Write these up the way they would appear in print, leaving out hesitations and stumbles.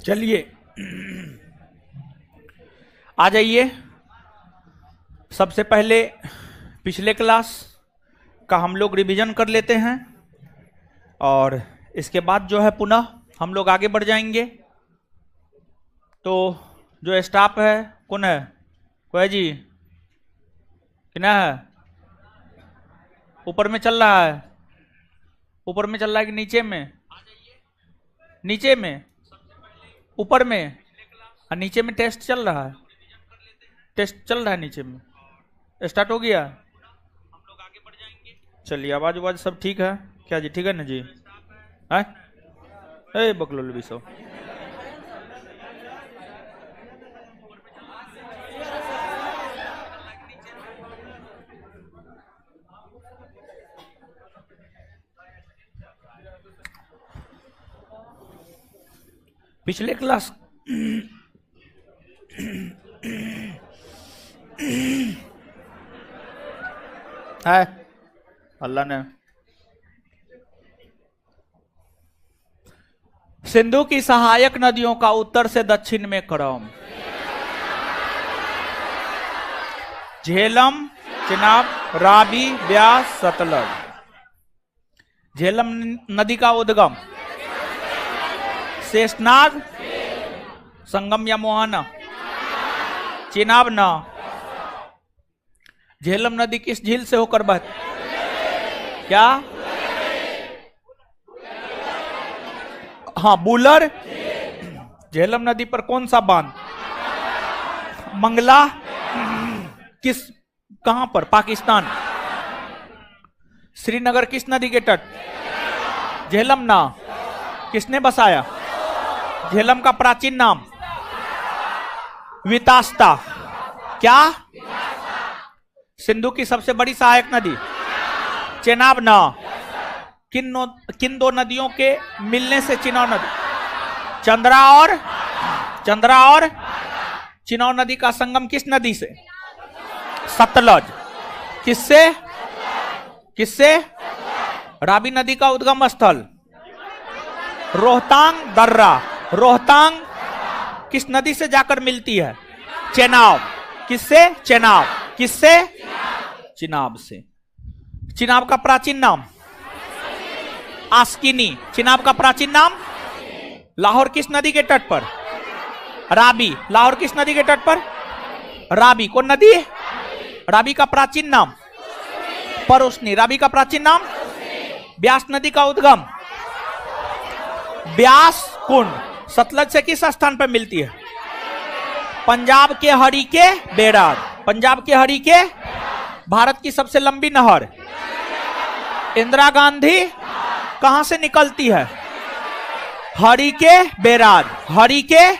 चलिए आ जाइए। सबसे पहले पिछले क्लास का हम लोग रिवीजन कर लेते हैं और इसके बाद जो है पुनः हम लोग आगे बढ़ जाएंगे। तो जो स्टाफ है कौन है? कोई जी किना है? ऊपर में चल रहा है? ऊपर में चल रहा है कि नीचे में? नीचे में, ऊपर में और नीचे में टेस्ट चल रहा है। टेस्ट चल रहा है नीचे में, स्टार्ट हो गया। हम लोग आगे बढ़ जाएंगे। चलिए आवाज सब ठीक है क्या जी? ठीक है ना जी? है बकलोल भी सो। पिछले क्लास है अल्लाह ने सिंधु की सहायक नदियों का उत्तर से दक्षिण में क्रम, झेलम, चिनाब, रावी, ब्यास, सतलज। झेलम नदी का उद्गम शेषनाग, संगम या मोहना, चिनाब न। झेलम नदी किस झील से होकर बहती? क्या? हाँ, बुलर। झेलम नदी पर कौन सा बांध? मंगला। किस, कहां पर? पाकिस्तान। श्रीनगर किस नदी के तट? झेलम ना। किसने बसाया? झेलम का प्राचीन नाम? वितास्ता। क्या? सिंधु की सबसे बड़ी सहायक नदी? चेनाब ना। किन दो नदियों के मिलने से चिनाब नदी? चंद्रा और चिनाब नदी का संगम किस नदी से? सतलज। किससे? रावी नदी का उद्गम स्थल? रोहतांग दर्रा। रोहतांग किस नदी से जाकर मिलती है? चेनाब। किससे? चेनाब। किससे? चिनाब से। चिनाब का प्राचीन नाम? आस्किनी। चिनाब का प्राचीन नाम? लाहौर किस नदी के तट पर? रावी। लाहौर किस नदी के तट पर? रावी। कौन नदी? रावी का प्राचीन नाम? परोसनी। रावी का प्राचीन नाम? ब्यास नदी का उद्गम? ब्यास कुंड। सतलज से किस स्थान पर मिलती है? पंजाब के हरिके बैराज। पंजाब के हरिके। भारत की सबसे लंबी नहर? इंदिरा गांधी। कहां से निकलती है? हरिके बैराज। हरिके।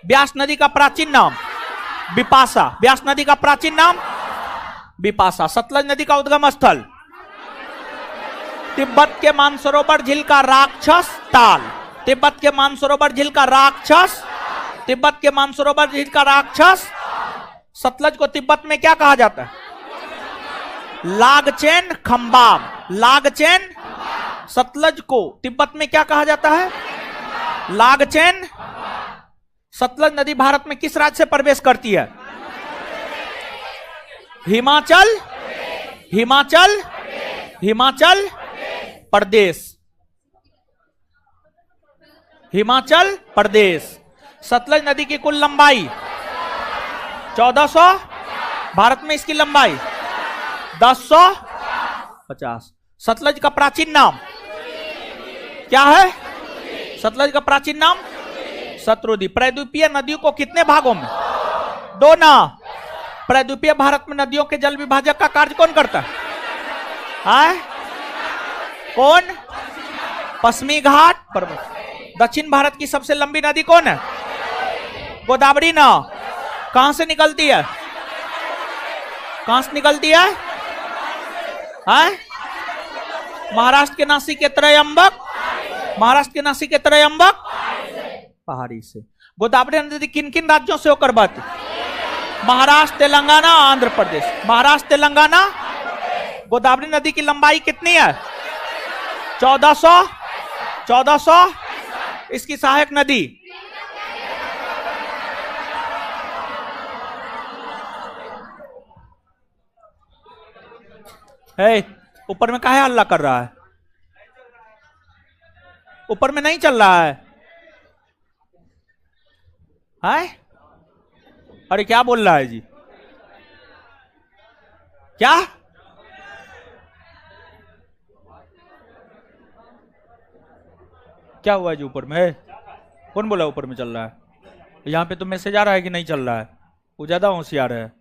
ब्यास नदी का प्राचीन नाम? बिपाशा। ब्यास नदी का प्राचीन नाम? बिपाशा। सतलज नदी का उद्गम स्थल? तिब्बत के मानसरोवर झील का राक्षस ताल। तिब्बत के मानसरोवर झील का राक्षस। तिब्बत के मानसरोवर झील का राक्षस। सतलज को तिब्बत में क्या कहा जाता है? लागचेन खंबाम। लागचेन। सतलज को तिब्बत में क्या कहा जाता है? लागचेन। सतलज नदी भारत में किस राज्य से प्रवेश करती है? हिमाचल प्रदेश। हिमाचल प्रदेश। सतलज नदी की कुल लंबाई 1400। भारत में इसकी लंबाई 1050। सतलज का प्राचीन नाम क्या है? सतलज का प्राचीन नाम? शत्रुद्वीप। प्रायद्वीपीय नदियों को कितने भागों में? 2 ना। प्रायद्वीपीय भारत में नदियों के जल विभाजक का कार्य कौन करता है? कौन? पश्चिमी घाट पर्वत। दक्षिण भारत की सबसे लंबी नदी कौन है? गोदावरी ना। कहां से निकलती है? कहां से निकलती है? महाराष्ट्र के नासिक के त्रयंबक। महाराष्ट्र के नासिक के त्रयंबक पहाड़ी से। गोदावरी नदी किन किन राज्यों से होकर बहती? महाराष्ट्र, तेलंगाना, आंध्र प्रदेश। महाराष्ट्र, तेलंगाना। गोदावरी नदी की लंबाई कितनी है? 1400। 1400। इसकी सहायक नदी है। ऊपर में काहे हल्ला कर रहा है? ऊपर में नहीं चल रहा है? है? अरे क्या बोल रहा है जी? क्या? क्या हुआ जी? ऊपर में है? कौन बोला ऊपर में चल रहा है? यहाँ पे तो मैसेज आ रहा है कि नहीं चल रहा है। वो ज्यादा होशियार है।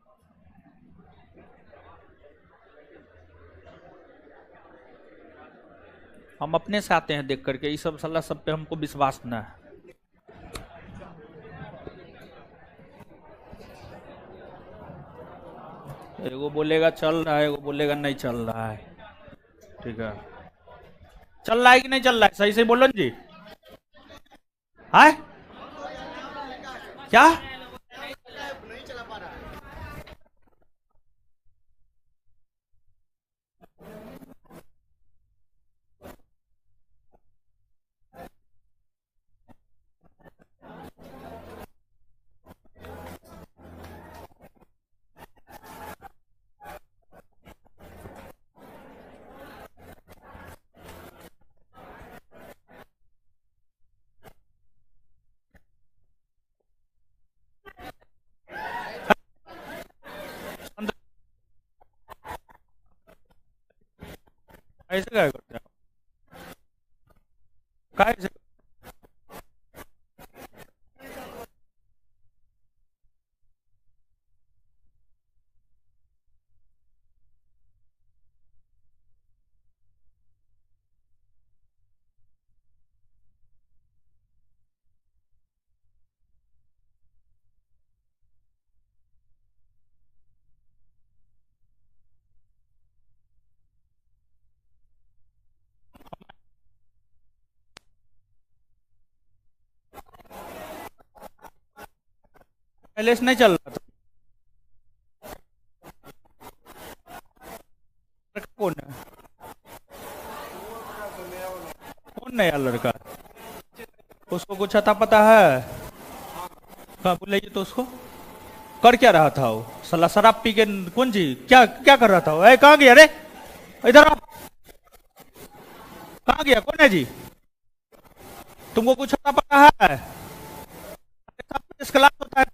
हम अपने से आते हैं देख करके, ये सब सलाह सब पे हमको विश्वास ना है। एगो बोलेगा चल रहा है, एगो बोलेगा नहीं चल रहा है। ठीक है, चल रहा है कि नहीं चल रहा है? सही से बोलो जी। है? क्या? ऐसे क्या करते हैं? कैसे? पहले से नहीं चल रहा था? कौन है? कौन नया लड़का? उसको कुछ अता पता है? कहाँ बोले तो उसको? कर क्या रहा था वो? साला शराब पी के कौन जी क्या क्या कर रहा था वो? कहाँ गया रे? इधर आ। कहाँ गया? कौन है जी? तुमको कुछ अता पता है? इस क्लास होता है।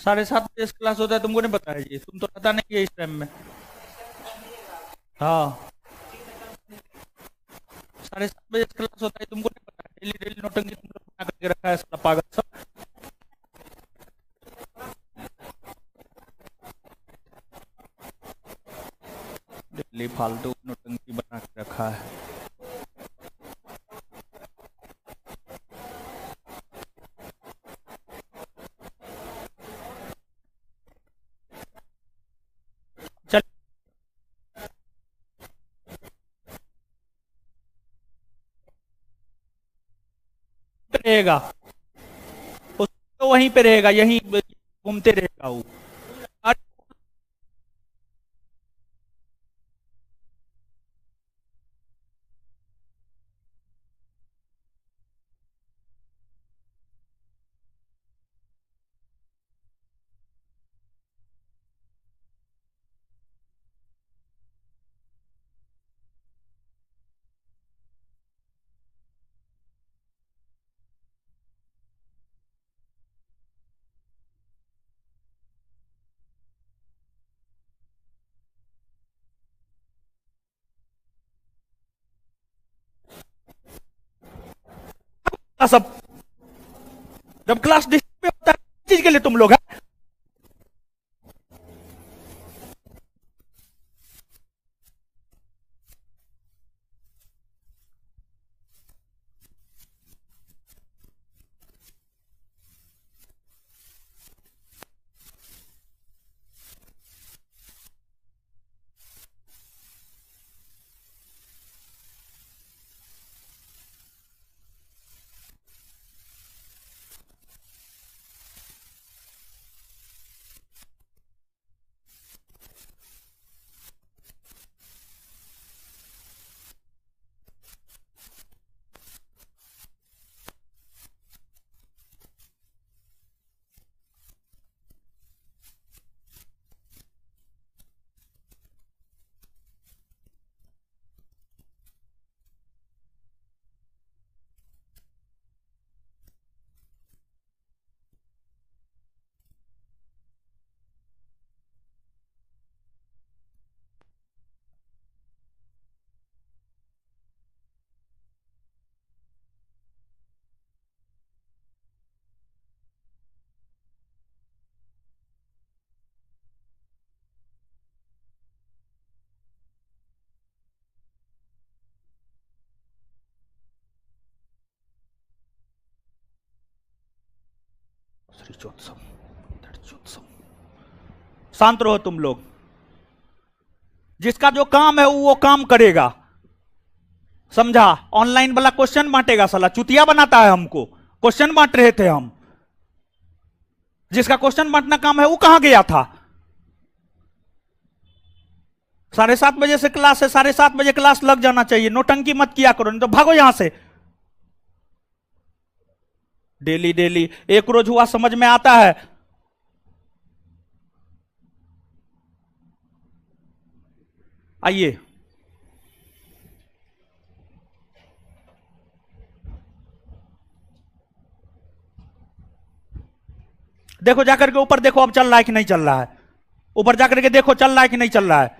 7:30 बजे क्लास होता है, तुमको नहीं पता है जी? तुम तो पता नहीं है इस टाइम में। हाँ, 7:30 बजे क्लास होता है, तुमको नहीं पता है? डेली डेली नोटंकी तुम लोग बना करके रखा है साला पागल सब। डेली फालतू नोटंकी बना के रखा है। चल रहेगा, तो वहीं पे रहेगा, यहीं घूमते रहेगा वो। सब जब क्लास डिस्टर्ब होता है, किस चीज के लिए तुम लोग हैं? शांत रहो तुम लोग। जिसका जो काम है वो काम करेगा, समझा? ऑनलाइन वाला क्वेश्चन बांटेगा, साला चुतिया बनाता है हमको। क्वेश्चन बांट रहे थे हम, जिसका क्वेश्चन बांटना काम है वो कहां गया था? 7:30 बजे से क्लास है, 7:30 बजे क्लास लग जाना चाहिए। नोटंकी मत किया करो, नहीं तो भागो यहां से। डेली डेली एक रोज हुआ समझ में आता है। आइए, देखो जाकर के ऊपर देखो, अब चल रहा है कि नहीं चल रहा है? ऊपर जाकर के देखो चल रहा है कि नहीं चल रहा है?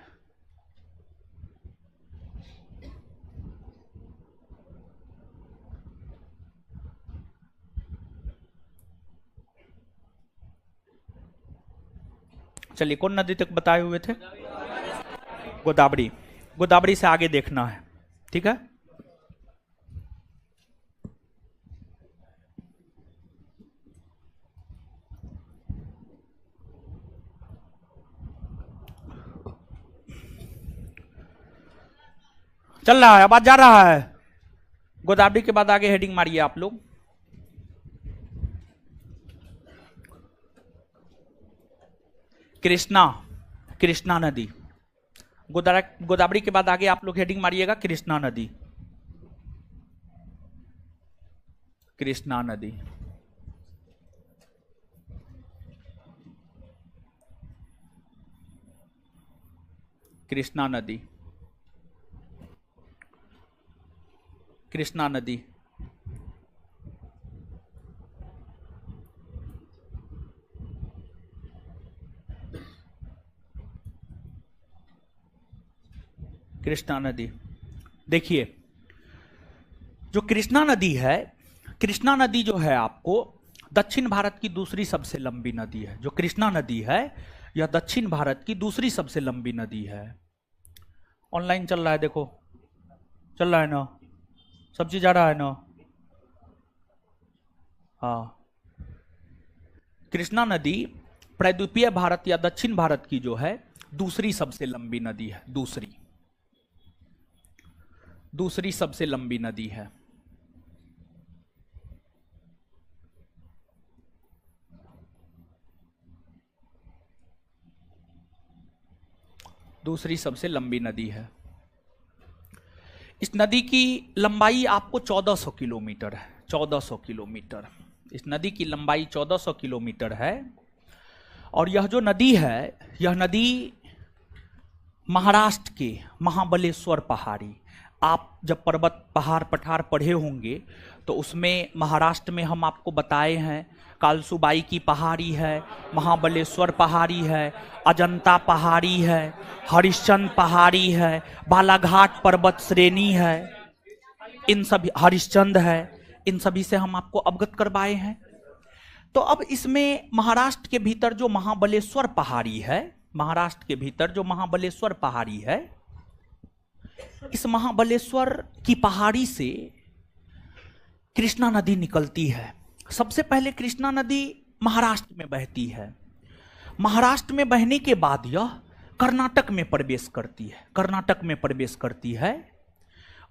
चलिए, कौन नदी तक बताए हुए थे? गोदावरी। गोदावरी से आगे देखना है, ठीक है? चल रहा है, आवाज जा रहा है? गोदावरी के बाद आगे हेडिंग मारिए आप लोग। कृष्णा, कृष्णा नदी। गोदावरी के बाद आगे आप लोग हेडिंग मारिएगा कृष्णा नदी। कृष्णा नदी। कृष्णा नदी। कृष्णा नदी। कृष्णा नदी। देखिए जो कृष्णा नदी है, कृष्णा नदी जो है आपको दक्षिण भारत की दूसरी सबसे लंबी नदी है। जो कृष्णा नदी है यह दक्षिण भारत की दूसरी सबसे लंबी नदी है। ऑनलाइन चल रहा है, देखो चल रहा है ना, सब चीज आ रहा है ना। हाँ, कृष्णा नदी प्रायद्वीपीय भारत या दक्षिण भारत की जो है दूसरी सबसे लंबी नदी है। दूसरी सबसे लंबी नदी है। दूसरी सबसे लंबी नदी है। इस नदी की लंबाई आपको 1400 किलोमीटर है। 1400 किलोमीटर, इस नदी की लंबाई 1400 किलोमीटर है। और यह जो नदी है, यह नदी महाराष्ट्र के महाबलेश्वर पहाड़ी, आप जब पर्वत पहाड़ पठार पढ़े होंगे तो उसमें महाराष्ट्र में हम आपको बताए हैं कालसुबाई की पहाड़ी है, महाबलेश्वर पहाड़ी है, अजंता पहाड़ी है, हरिश्चंद्र पहाड़ी है, बालाघाट पर्वत श्रेणी है, इन सभी हरिश्चंद्र है, इन सभी से हम आपको अवगत करवाए हैं। तो अब इसमें महाराष्ट्र के भीतर जो महाबलेश्वर पहाड़ी है, महाराष्ट्र के भीतर जो महाबलेश्वर पहाड़ी है, इस महाबलेश्वर की पहाड़ी से कृष्णा नदी निकलती है। सबसे पहले कृष्णा नदी महाराष्ट्र में बहती है। महाराष्ट्र में बहने के बाद यह कर्नाटक में प्रवेश करती है। कर्नाटक में प्रवेश करती है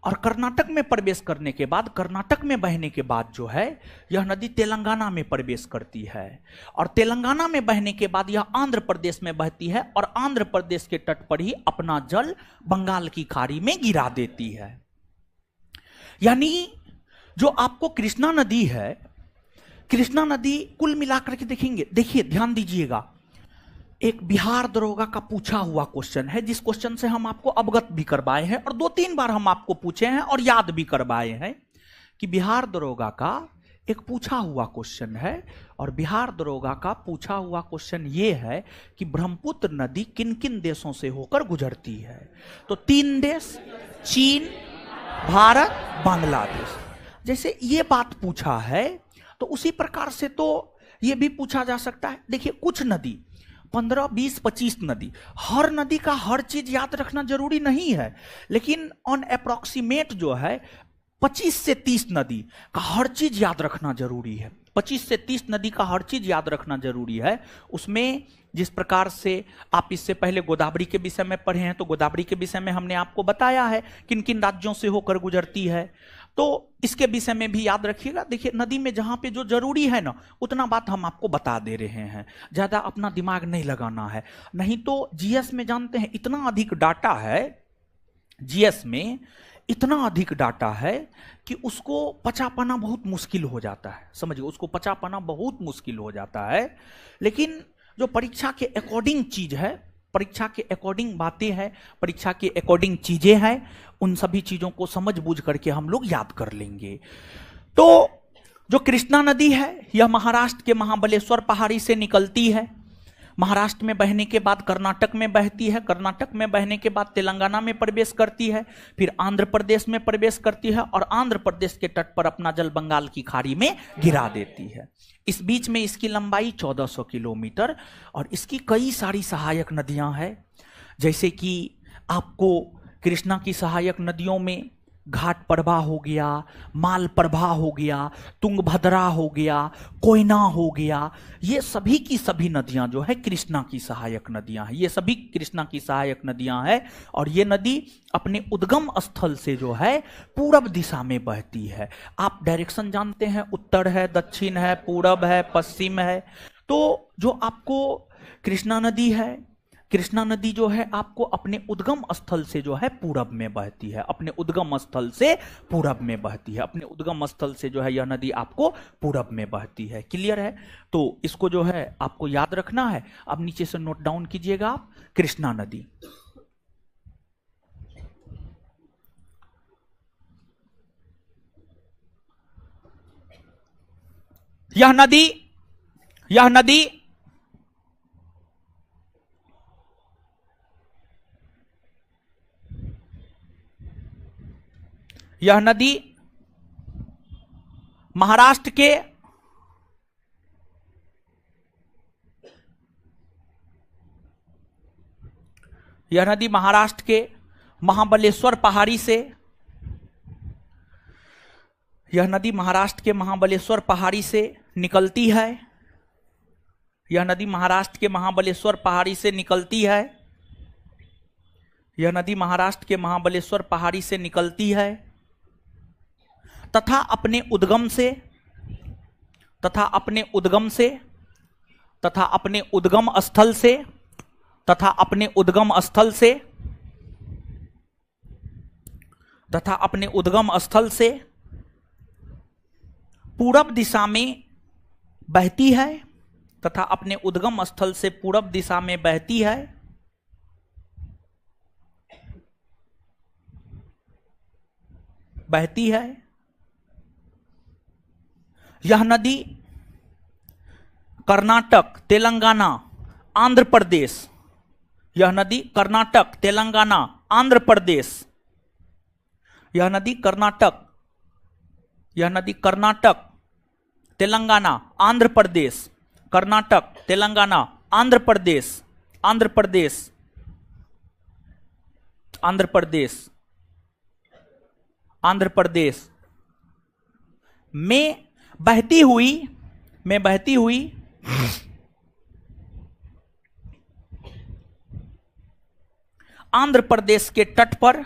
और कर्नाटक में प्रवेश करने के बाद, कर्नाटक में बहने के बाद जो है यह नदी तेलंगाना में प्रवेश करती है। और तेलंगाना में बहने के बाद यह आंध्र प्रदेश में बहती है और आंध्र प्रदेश के तट पर ही अपना जल बंगाल की खाड़ी में गिरा देती है। यानी जो आपको कृष्णा नदी है, कृष्णा नदी कुल मिलाकर के देखेंगे, देखिए ध्यान दीजिएगा, एक बिहार दरोगा का पूछा हुआ क्वेश्चन है, जिस क्वेश्चन से हम आपको अवगत भी करवाए हैं और 2-3 बार हम आपको पूछे हैं और याद भी करवाए हैं कि बिहार दरोगा का एक पूछा हुआ क्वेश्चन है। और बिहार दरोगा का पूछा हुआ क्वेश्चन ये है कि ब्रह्मपुत्र नदी किन किन देशों से होकर गुजरती है। तो 3 देश, चीन, भारत, बांग्लादेश, जैसे ये बात पूछा है तो उसी प्रकार से तो ये भी पूछा जा सकता है। देखिए कुछ नदी 15, 20, 25 नदी, हर नदी का हर चीज याद रखना जरूरी नहीं है, लेकिन ऑन अप्रोक्सीमेट जो है 25 से 30 नदी का हर चीज याद रखना जरूरी है। 25 से 30 नदी का हर चीज याद रखना जरूरी है। उसमें जिस प्रकार से आप इससे पहले गोदावरी के विषय में पढ़े हैं, तो गोदावरी के विषय में हमने आपको बताया है किन किन राज्यों से होकर गुजरती है, तो इसके विषय में भी याद रखिएगा। देखिए नदी में जहां पे जो जरूरी है ना, उतना बात हम आपको बता दे रहे हैं, ज्यादा अपना दिमाग नहीं लगाना है। नहीं तो जीएस में जानते हैं इतना अधिक डाटा है, जीएस में इतना अधिक डाटा है कि उसको पचा पाना बहुत मुश्किल हो जाता है। समझिए, उसको पचा पाना बहुत मुश्किल हो जाता है। लेकिन जो परीक्षा के अकॉर्डिंग चीज है, परीक्षा के अकॉर्डिंग बातें हैं, परीक्षा के अकॉर्डिंग चीजें हैं, उन सभी चीजों को समझ बूझ करके हम लोग याद कर लेंगे। तो जो कृष्णा नदी है यह महाराष्ट्र के महाबलेश्वर पहाड़ी से निकलती है। महाराष्ट्र में बहने के बाद कर्नाटक में बहती है, कर्नाटक में बहने के बाद तेलंगाना में प्रवेश करती है, फिर आंध्र प्रदेश में प्रवेश करती है और आंध्र प्रदेश के तट पर अपना जल बंगाल की खाड़ी में गिरा देती है। इस बीच में इसकी लंबाई 1400 किलोमीटर और इसकी कई सारी सहायक नदियां हैं। जैसे कि आपको कृष्णा की सहायक नदियों में घाट प्रभा हो गया, माल प्रभा हो गया, तुंगभद्रा हो गया, कोयना हो गया, ये सभी की सभी नदियां जो है कृष्णा की सहायक नदियां हैं। ये सभी कृष्णा की सहायक नदियां हैं और ये नदी अपने उद्गम स्थल से जो है पूरब दिशा में बहती है। आप डायरेक्शन जानते हैं, उत्तर है, दक्षिण है, पूरब है, पश्चिम है। तो जो आपको कृष्णा नदी है, कृष्णा नदी जो है आपको अपने उद्गम स्थल से जो है पूरब में बहती है, अपने उद्गम स्थल से पूरब में बहती है, अपने उद्गम स्थल से जो है यह नदी आपको पूरब में बहती है। क्लियर है? तो इसको जो है आपको याद रखना है। अब नीचे से नोट डाउन कीजिएगा आप, कृष्णा नदी। यह नदी यह नदी महाराष्ट्र के महाबलेश्वर पहाड़ी से, यह नदी महाराष्ट्र के महाबलेश्वर पहाड़ी से निकलती है। यह नदी महाराष्ट्र के महाबलेश्वर पहाड़ी से निकलती है। यह नदी महाराष्ट्र के महाबलेश्वर पहाड़ी से निकलती है तथा अपने उद्गम से तथा अपने उद्गम स्थल से पूरब दिशा में बहती है तथा अपने उद्गम स्थल से पूरब दिशा में बहती है। यह नदी कर्नाटक, तेलंगाना, आंध्र प्रदेश, यह नदी कर्नाटक, तेलंगाना, आंध्र प्रदेश, यह नदी कर्नाटक, तेलंगाना, आंध्र प्रदेश, कर्नाटक, तेलंगाना, आंध्र प्रदेश, आंध्र प्रदेश, आंध्र प्रदेश, आंध्र प्रदेश में बहती हुई आंध्र प्रदेश के तट पर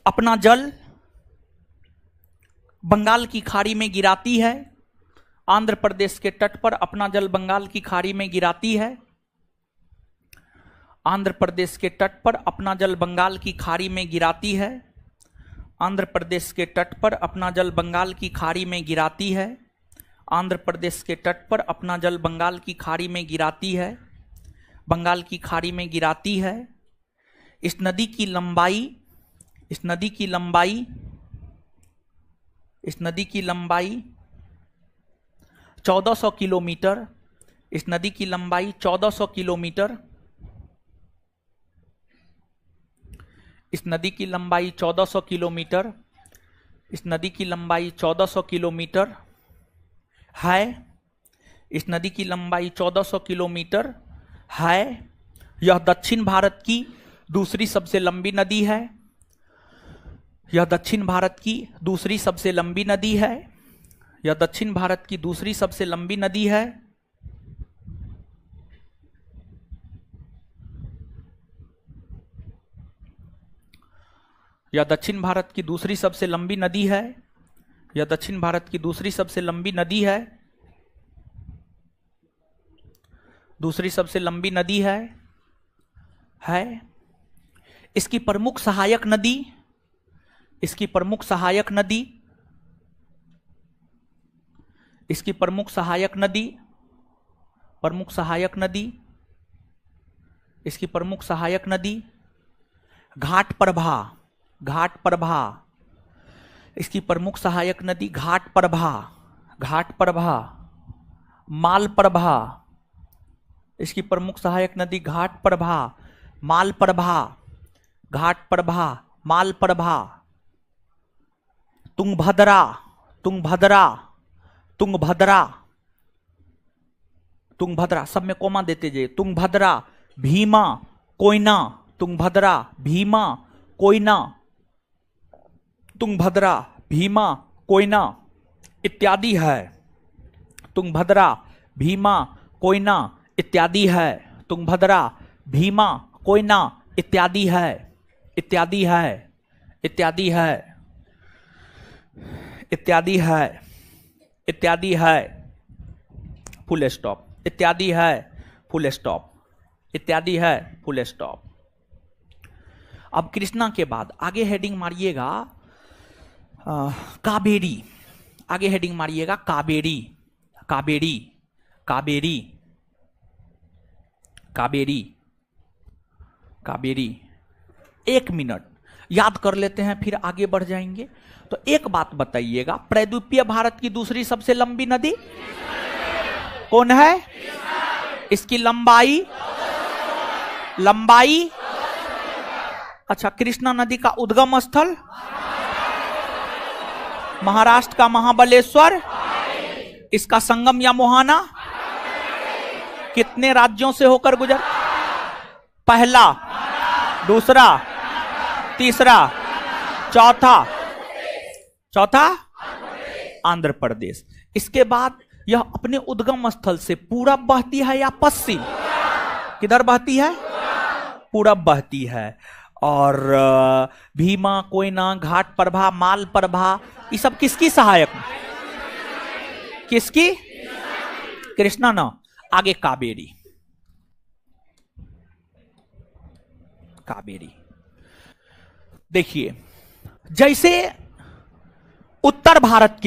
अपना जल बंगाल की खाड़ी में गिराती है। आंध्र प्रदेश के तट पर अपना जल बंगाल की खाड़ी में गिराती है। आंध्र प्रदेश के तट पर अपना जल बंगाल की खाड़ी में गिराती है। आंध्र प्रदेश के तट पर अपना जल बंगाल की खाड़ी में गिराती है। आंध्र प्रदेश के तट पर अपना जल बंगाल की खाड़ी में गिराती है। बंगाल की खाड़ी में गिराती है। इस नदी की लंबाई 1400 किलोमीटर। इस नदी की लंबाई 1400 किलोमीटर। इस नदी की लंबाई 1400 किलोमीटर। इस नदी की लंबाई 1400 किलोमीटर है। इस नदी की लंबाई 1400 किलोमीटर है। यह दक्षिण भारत की दूसरी सबसे लंबी नदी है। यह दक्षिण भारत की दूसरी सबसे लंबी नदी है। यह दक्षिण भारत की दूसरी सबसे लंबी नदी है। यह दक्षिण भारत की दूसरी सबसे लंबी नदी है। यह दक्षिण भारत की दूसरी सबसे लंबी नदी है। दूसरी सबसे लंबी नदी है। इसकी प्रमुख सहायक नदी इसकी प्रमुख सहायक नदी इसकी प्रमुख सहायक नदी प्रमुख सहायक नदी इसकी प्रमुख सहायक नदी घाट प्रभा घाट प्रभा इसकी प्रमुख सहायक नदी घाट प्रभा घाट प्रभा माल प्रभा इसकी प्रमुख सहायक नदी घाट प्रभा माल प्रभा घाट प्रभा माल प्रभा तुंगभद्रा तुंगभद्रा तुंगभद्रा तुंगभद्रा सब में कोमा देते जाइए। तुंगभद्रा भीमा कोयना तुंगभद्रा भीमा कोयना तुंगभद्रा भीमा कोयना इत्यादि है। तुंगभद्रा भीमा कोयना इत्यादि है। तुंगभद्रा भीमा कोयना इत्यादि है इत्यादि है इत्यादि है इत्यादि है इत्यादि है फुल स्टॉप इत्यादि है फुल स्टॉप इत्यादि है फुल स्टॉप। अब कृष्णा के बाद आगे हेडिंग मारिएगा कावेरी। आगे हेडिंग मारिएगा कावेरी कावेरी कावेरी कावेरी कावेरी। 1 मिनट याद कर लेते हैं फिर आगे बढ़ जाएंगे। तो एक बात बताइएगा, प्रद्वीपीय भारत की दूसरी सबसे लंबी नदी कौन है? इसकी लंबाई अच्छा, कृष्णा नदी का उद्गम स्थल महाराष्ट्र का महाबलेश्वर। इसका संगम या मोहाना कितने राज्यों से होकर गुजर? पहला, दूसरा, तीसरा, चौथा आंध्र प्रदेश। इसके बाद यह अपने उद्गम स्थल से पूरब बहती है या पश्चिम? किधर बहती है? पूरब बहती है। और भीमा, कोयना, घाट प्रभा, माल प्रभा, ये सब किसकी सहायक? किसकी? कृष्णा ना। आगे कावेरी। देखिए, जैसे उत्तर भारत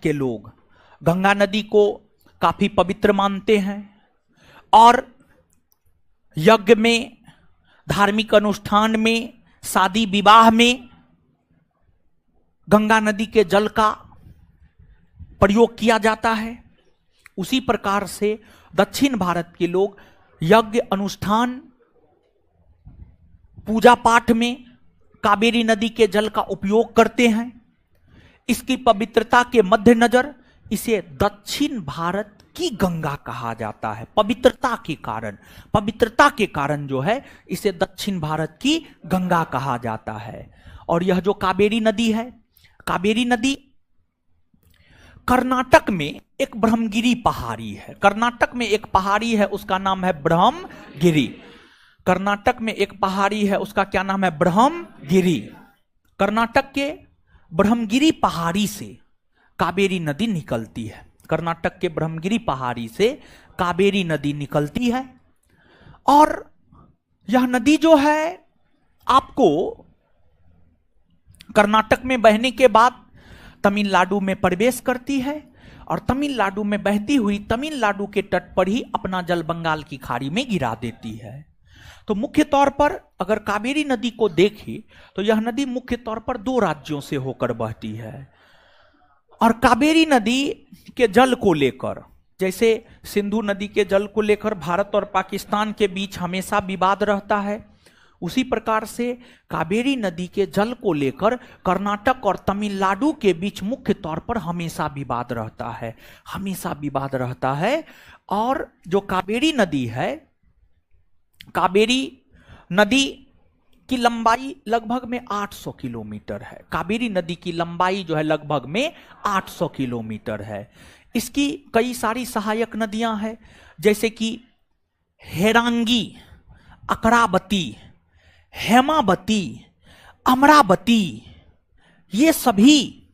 के लोग गंगा नदी को काफी पवित्र मानते हैं और यज्ञ में, धार्मिक अनुष्ठान में, शादी विवाह में गंगा नदी के जल का प्रयोग किया जाता है, उसी प्रकार से दक्षिण भारत के लोग यज्ञ, अनुष्ठान, पूजा पाठ में कावेरी नदी के जल का उपयोग करते हैं। इसकी पवित्रता के मद्देनजर इसे दक्षिण भारत की गंगा कहा जाता है। पवित्रता के कारण जो है इसे दक्षिण भारत की गंगा कहा जाता है। और यह जो कावेरी नदी है, कावेरी नदी कर्नाटक में एक ब्रह्मगिरी पहाड़ी है। कर्नाटक में एक पहाड़ी है, उसका नाम है ब्रह्मगिरी। कर्नाटक में एक पहाड़ी है, उसका क्या नाम है? ब्रह्मगिरी। कर्नाटक के ब्रह्मगिरी पहाड़ी से कावेरी नदी निकलती है। कर्नाटक के ब्रह्मगिरी पहाड़ी से कावेरी नदी निकलती है। और यह नदी जो है आपको कर्नाटक में बहने के बाद तमिलनाडु में प्रवेश करती है और तमिलनाडु में बहती हुई तमिलनाडु के तट पर ही अपना जल बंगाल की खाड़ी में गिरा देती है। तो मुख्य तौर पर अगर कावेरी नदी को देखें तो यह नदी मुख्य तौर पर 2 राज्यों से होकर बहती है। और कावेरी नदी के जल को लेकर, जैसे सिंधु नदी के जल को लेकर भारत और पाकिस्तान के बीच हमेशा विवाद रहता है, उसी प्रकार से कावेरी नदी के जल को लेकर कर्नाटक और तमिलनाडु के बीच मुख्य तौर पर हमेशा विवाद रहता है। और जो कावेरी नदी है, कावेरी नदी की लंबाई लगभग में 800 किलोमीटर है। कावेरी नदी की लंबाई जो है लगभग में 800 किलोमीटर है। इसकी कई सारी सहायक नदियां हैं, जैसे कि हेरांगी, अकरावती, हेमावती, अमरावती, ये सभी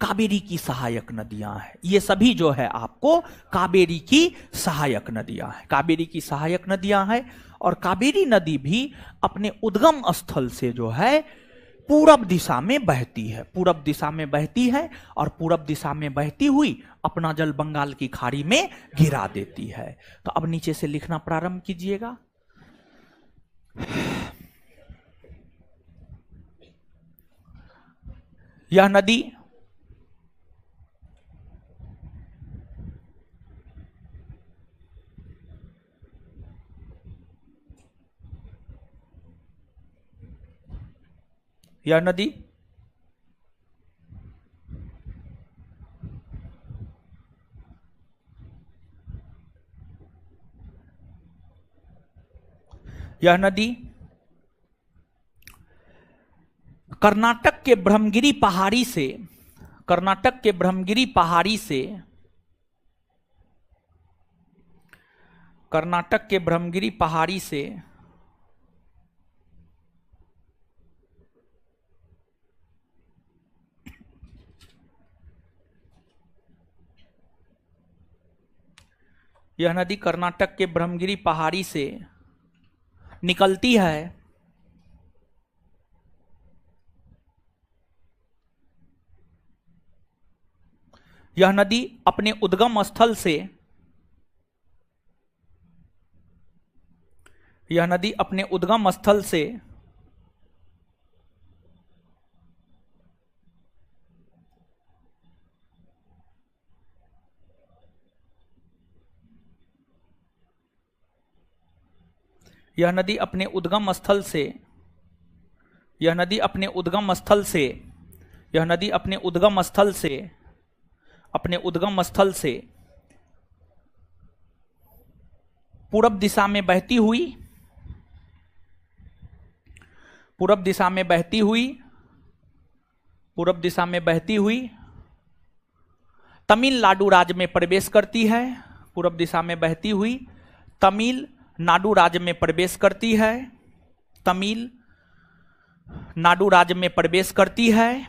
कावेरी की सहायक नदियां हैं। ये सभी जो है आपको कावेरी की सहायक नदियां हैं। और कावेरी नदी भी अपने उद्गम स्थल से जो है पूरब दिशा में बहती है। और पूरब दिशा में बहती हुई अपना जल बंगाल की खाड़ी में गिरा देती है। तो अब नीचे से लिखना प्रारंभ कीजिएगा। यह नदी यह नदी कर्नाटक के ब्रह्मगिरी पहाड़ी से यह नदी कर्नाटक के ब्रह्मगिरी पहाड़ी से निकलती है। यह नदी अपने उद्गम स्थल से यह नदी अपने उद्गम स्थल से यह नदी अपने उद्गम स्थल से यह नदी अपने उद्गम स्थल से अपने उद्गम स्थल से पूरब दिशा में बहती हुई पूरब दिशा में बहती हुई पूरब दिशा में बहती हुई तमिलनाडु राज्य में प्रवेश करती है। पूरब दिशा में बहती हुई तमिलनाडु राज्य में प्रवेश करती है। तमिलनाडु राज्य में प्रवेश करती है।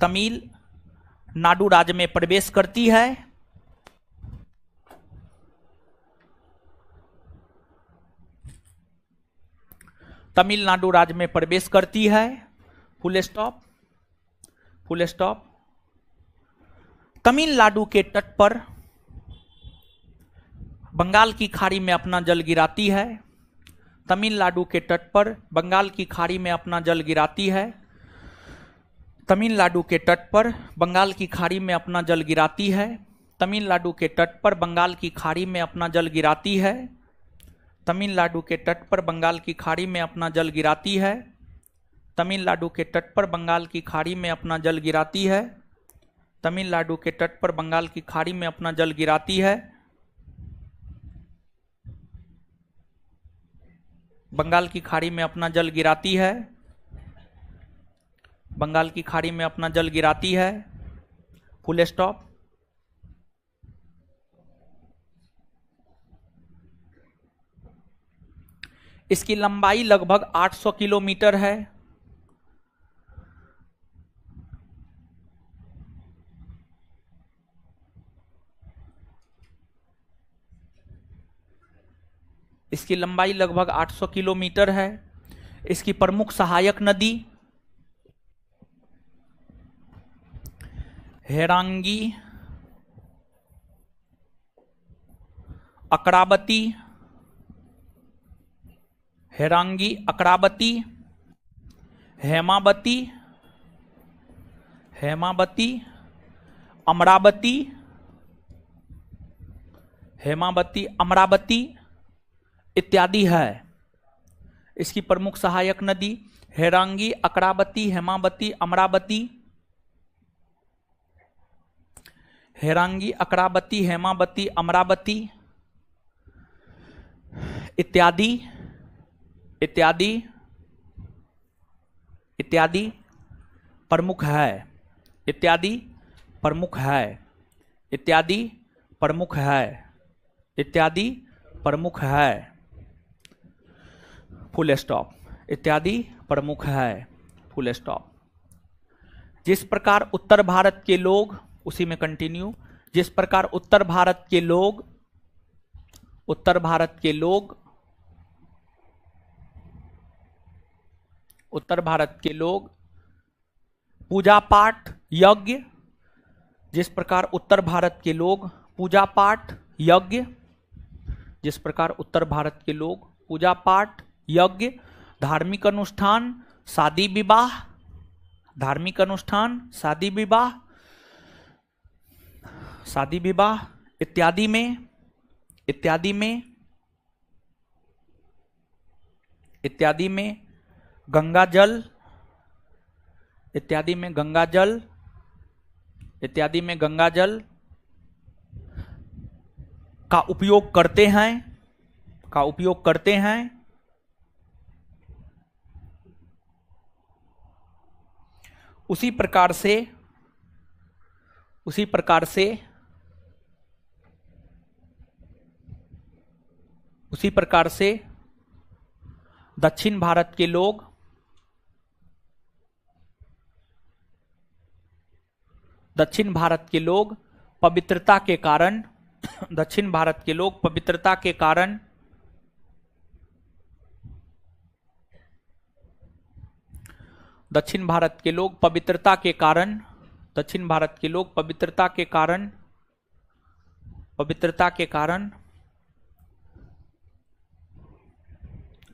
तमिलनाडु राज्य में प्रवेश करती है। तमिलनाडु राज्य में प्रवेश करती है। Full stop, full stop. Tamil Nadu के तट पर बंगाल की खाड़ी में अपना जल गिराती है। तमिलनाडु के तट पर बंगाल की खाड़ी में अपना जल गिराती है। तमिलनाडु के तट पर बंगाल की खाड़ी में अपना जल गिराती है। तमिलनाडु के तट पर बंगाल की खाड़ी में अपना जल गिराती है। तमिलनाडु के तट पर बंगाल की खाड़ी में अपना जल गिराती है। तमिलनाडु के तट पर बंगाल की खाड़ी में अपना जल गिराती है। तमिलनाडु के तट पर बंगाल की खाड़ी में अपना जल गिराती है। बंगाल की खाड़ी में अपना जल गिराती है। बंगाल की खाड़ी में अपना जल गिराती है। Full stop. इसकी लंबाई लगभग 800 किलोमीटर है। इसकी लंबाई लगभग 800 किलोमीटर है। इसकी प्रमुख सहायक नदी हेरांगी, अकरावती, हेरांगी, अकरावती, हेमावती, हेमावती, अमरावती, हेमावती, अमरावती इत्यादि है। इसकी प्रमुख सहायक नदी हेरांगी, अकरावती, हेमावती, अमरावती, हेरांगी, अकरावती, हेमावती, अमरावती इत्यादि इत्यादि इत्यादि प्रमुख है। इत्यादि प्रमुख है। इत्यादि प्रमुख है। इत्यादि प्रमुख है। Full stop. इत्यादि प्रमुख है। Full stop. जिस प्रकार उत्तर भारत के लोग, उसी में कंटिन्यू, जिस प्रकार उत्तर भारत के लोग उत्तर भारत के लोग पूजा पाठ यज्ञ, जिस प्रकार उत्तर भारत के लोग पूजा पाठ यज्ञ, जिस प्रकार उत्तर भारत के लोग पूजा पाठ यज्ञ, धार्मिक अनुष्ठान, शादी विवाह, धार्मिक अनुष्ठान, शादी विवाह, शादी विवाह इत्यादि में इत्यादि में इत्यादि में गंगा जल, इत्यादि में गंगा जल, इत्यादि में गंगा जल का उपयोग करते हैं, का उपयोग करते हैं। उसी प्रकार से उसी प्रकार से उसी प्रकार से दक्षिण भारत के लोग दक्षिण भारत के लोग पवित्रता के कारण दक्षिण भारत के लोग पवित्रता के कारण दक्षिण भारत के लोग पवित्रता के कारण दक्षिण भारत के लोग पवित्रता के कारण पवित्रता के कारण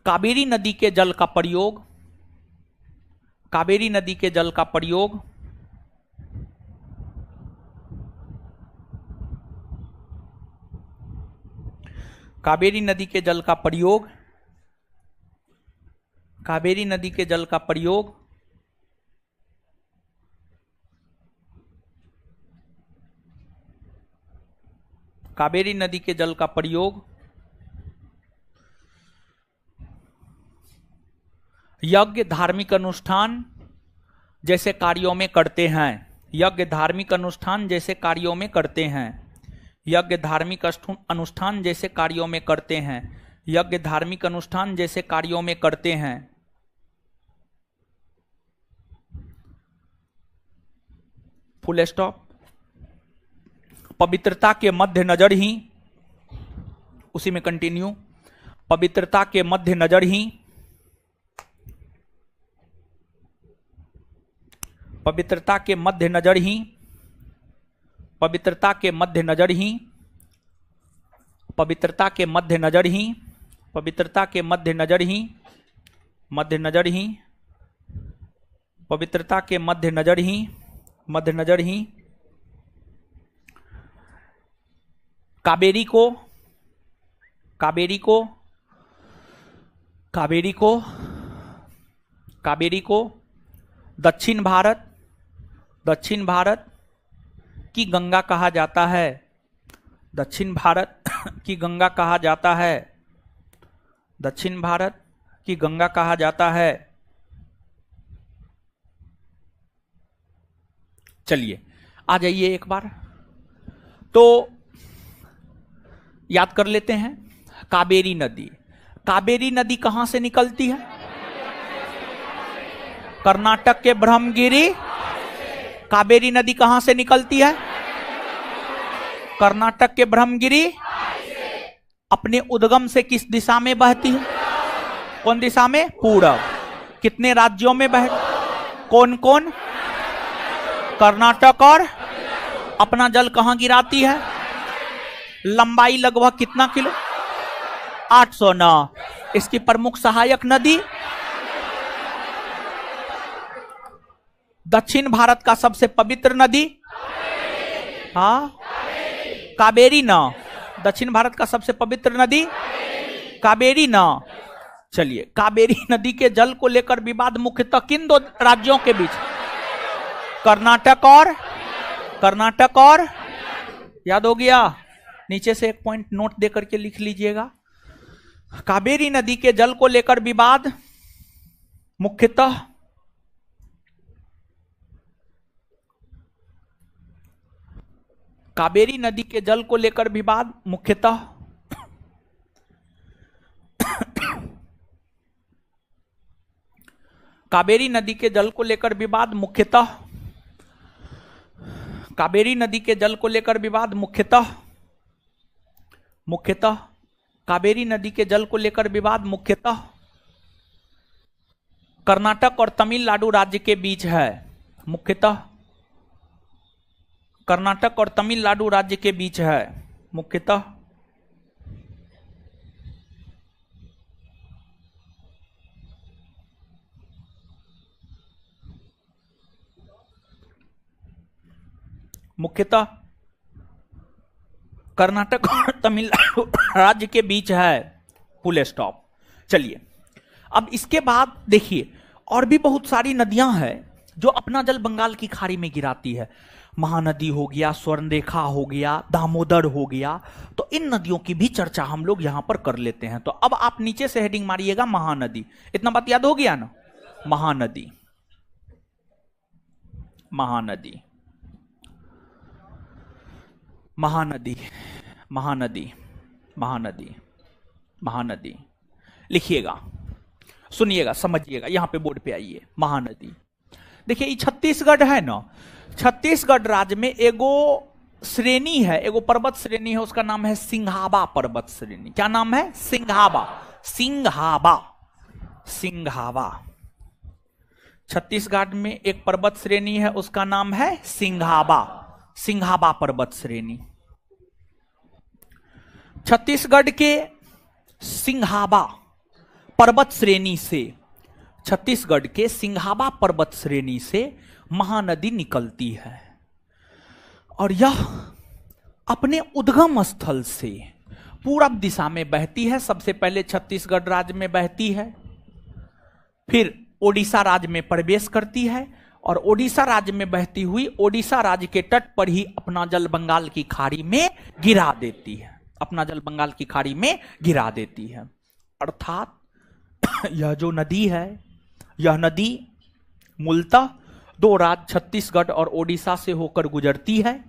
कावेरी नदी के जल का प्रयोग कावेरी नदी के जल का प्रयोग कावेरी नदी के जल का प्रयोग कावेरी नदी के जल का प्रयोग कावेरी नदी के जल का प्रयोग यज्ञ धार्मिक अनुष्ठान जैसे कार्यों में करते हैं। यज्ञ धार्मिक अनुष्ठान जैसे कार्यों में करते हैं। यज्ञ धार्मिक अनुष्ठान जैसे कार्यों में करते हैं। यज्ञ धार्मिक अनुष्ठान जैसे कार्यों में करते हैं। Full stop. पवित्रता के मध्य नजर ही, उसी में कंटिन्यू, पवित्रता के मध्य नजर ही, पवित्रता के मध्य नजर ही, पवित्रता के मध्य नजर ही, पवित्रता के मध्य नजर ही, पवित्रता के मध्य नजर ही, मध्य नजर ही, पवित्रता के मध्य नजर ही, मध्य नजर ही, कावेरी को, कावेरी को, कावेरी को, कावेरी को दक्षिण भारत, दक्षिण भारत की गंगा कहा जाता है। दक्षिण भारत की गंगा कहा जाता है। दक्षिण भारत की गंगा कहा जाता है। चलिए आ जाइए एक बार तो याद कर लेते हैं। कावेरी नदी, कावेरी नदी कहां से निकलती है? कर्नाटक के ब्रह्मगिरी। कावेरी नदी कहां से निकलती है? कर्नाटक के ब्रह्मगिरी। अपने उद्गम से किस दिशा में बहती है? कौन दिशा में? पूरब। कितने राज्यों में बह, कौन कौन? कर्नाटक और अपना जल कहां गिराती है? लंबाई लगभग कितना किलो? 809। इसकी प्रमुख सहायक नदी? दक्षिण भारत का सबसे पवित्र नदी? हाँ, कावेरी ना। दक्षिण भारत का सबसे पवित्र नदी कावेरी ना। चलिए, कावेरी नदी के जल को लेकर विवाद मुख्यतः किन दो राज्यों के बीच? कर्नाटक और याद हो गया? नीचे से एक पॉइंट नोट देकर के लिख लीजिएगा। कावेरी नदी के जल को लेकर विवाद मुख्यतः कावेरी नदी के जल को लेकर विवाद मुख्यतः कावेरी नदी के जल को लेकर विवाद मुख्यतः कावेरी नदी के जल को लेकर विवाद मुख्यतः कावेरी नदी के जल को लेकर विवाद मुख्यतः कर्नाटक और तमिलनाडु राज्य के बीच है। मुख्यतः कर्नाटक और तमिलनाडु राज्य के बीच है। मुख्यतः कर्नाटक और तमिलनाडु राज्य के बीच है। Full stop. चलिए, अब इसके बाद देखिए और भी बहुत सारी नदियां हैं जो अपना जल बंगाल की खाड़ी में गिराती है। महानदी हो गया, स्वर्णरेखा हो गया, दामोदर हो गया। तो इन नदियों की भी चर्चा हम लोग यहां पर कर लेते हैं। तो अब आप नीचे से हेडिंग मारिएगा महानदी। इतना बात याद हो गया ना? महानदी, महानदी, महानदी, महानदी, महानदी, महानदी। लिखिएगा, सुनिएगा, समझिएगा। यहां पे बोर्ड पे आइए। महानदी। देखिए, ये छत्तीसगढ़ है ना। छत्तीसगढ़ राज्य में एगो श्रेणी है, एगो पर्वत श्रेणी है, उसका नाम है सिंघाबा पर्वत श्रेणी। क्या नाम है? सिंघाबा। सिंघाबा, सिंघाबा। छत्तीसगढ़ में एक पर्वत श्रेणी है, उसका नाम है सिंघाबा। सिंघाबा पर्वत श्रेणी। छत्तीसगढ़ के सिंघाबा पर्वत श्रेणी से, छत्तीसगढ़ के सिंघाबा पर्वत श्रेणी से महानदी निकलती है और यह अपने उद्गम स्थल से पूरब दिशा में बहती है। सबसे पहले छत्तीसगढ़ राज्य में बहती है। फिर ओडिशा राज्य में प्रवेश करती है और ओडिशा राज्य में बहती हुई ओडिशा राज्य के तट पर ही अपना जल बंगाल की खाड़ी में गिरा देती है, अपना जल बंगाल की खाड़ी में गिरा देती है। अर्थात यह जो नदी है, यह नदी मूलतः दो राज्य छत्तीसगढ़ और ओडिशा से होकर गुजरती है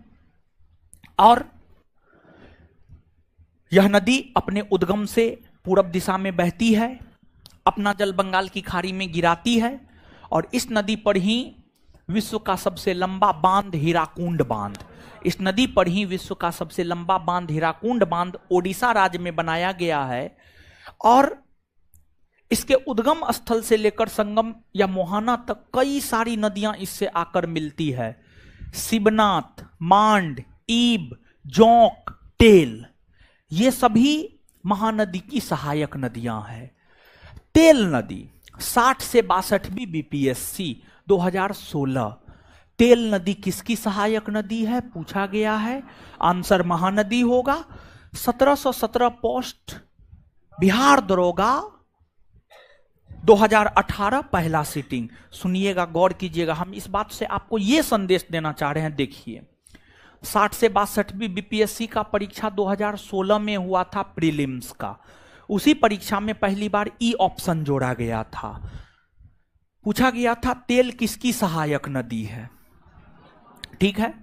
और यह नदी अपने उद्गम से पूरब दिशा में बहती है, अपना जल बंगाल की खाड़ी में गिराती है और इस नदी पर ही विश्व का सबसे लंबा बांध हीराकुंड बांध, इस नदी पर ही विश्व का सबसे लंबा बांध हीराकुंड बांध ओडिशा राज्य में बनाया गया है और इसके उद्गम स्थल से लेकर संगम या मोहाना तक कई सारी नदियां इससे आकर मिलती है। शिवनाथ, मांड, ईब, जोंक, टेल, ये सभी महानदी की सहायक नदियां हैं। तेल नदी 60 से 62वीं बीपीएससी 2016। तेल नदी किसकी सहायक नदी है पूछा गया है, आंसर महानदी होगा। 1717 पोस्ट बिहार दरोगा 2018 पहला सीटिंग। सुनिएगा, गौर कीजिएगा, हम इस बात से आपको यह संदेश देना चाह रहे हैं। देखिए 60 से 62वीं बीपीएससी का परीक्षा 2016 में हुआ था प्रीलिम्स का। उसी परीक्षा में पहली बार ई ऑप्शन जोड़ा गया था। पूछा गया था तेल किसकी सहायक नदी है। ठीक है,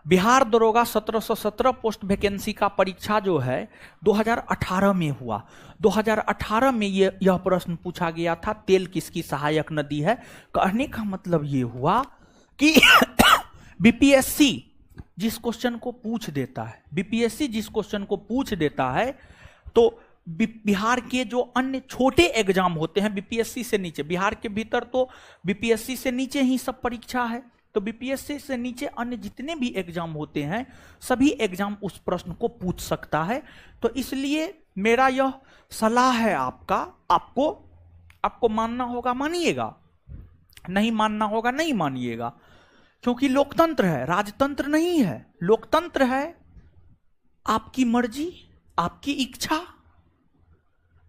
बिहार दरोगा 1717 पोस्ट वैकेंसी का परीक्षा जो है 2018 में हुआ। 2018 में यह प्रश्न पूछा गया था तेल किसकी सहायक नदी है। कहने का मतलब यह हुआ कि बीपीएससी जिस क्वेश्चन को पूछ देता है, बीपीएससी जिस क्वेश्चन को पूछ देता है, तो बिहार के जो अन्य छोटे एग्जाम होते हैं बीपीएससी से नीचे, बिहार के भीतर तो बीपीएससी से नीचे ही सब परीक्षा है, तो बीपीएससी से नीचे अन्य जितने भी एग्जाम होते हैं सभी एग्जाम उस प्रश्न को पूछ सकता है। तो इसलिए मेरा यह सलाह है आपको मानना होगा मानिएगा, नहीं मानना होगा नहीं मानिएगा, क्योंकि लोकतंत्र है, राजतंत्र नहीं है। लोकतंत्र है, आपकी मर्जी, आपकी इच्छा।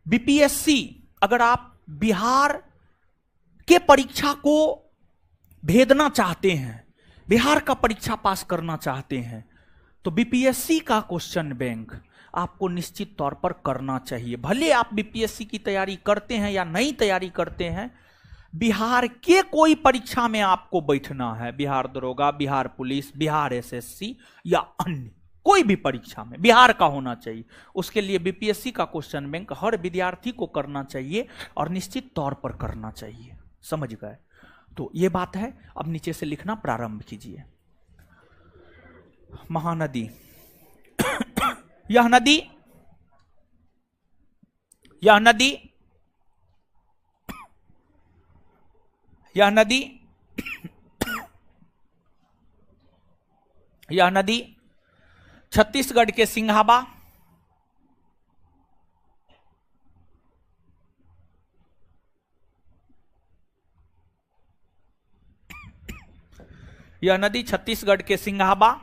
बीपीएससी, अगर आप बिहार के परीक्षा को भेदना चाहते हैं, बिहार का परीक्षा पास करना चाहते हैं, तो बीपीएससी का क्वेश्चन बैंक आपको निश्चित तौर पर करना चाहिए। भले आप बीपीएससी की तैयारी करते हैं या नहीं तैयारी करते हैं, बिहार के कोई परीक्षा में आपको बैठना है, बिहार दरोगा, बिहार पुलिस, बिहार एसएससी या अन्य कोई भी परीक्षा में बिहार का होना चाहिए। उसके लिए बीपीएससी का क्वेश्चन बैंक हर विद्यार्थी को करना चाहिए और निश्चित तौर पर करना चाहिए। समझ गए? तो ये बात है। अब नीचे से लिखना प्रारंभ कीजिए। महानदी यह नदी यह नदी यह नदी यह नदी छत्तीसगढ़ के सिंघाबा, यह नदी छत्तीसगढ़ के सिंघाबा,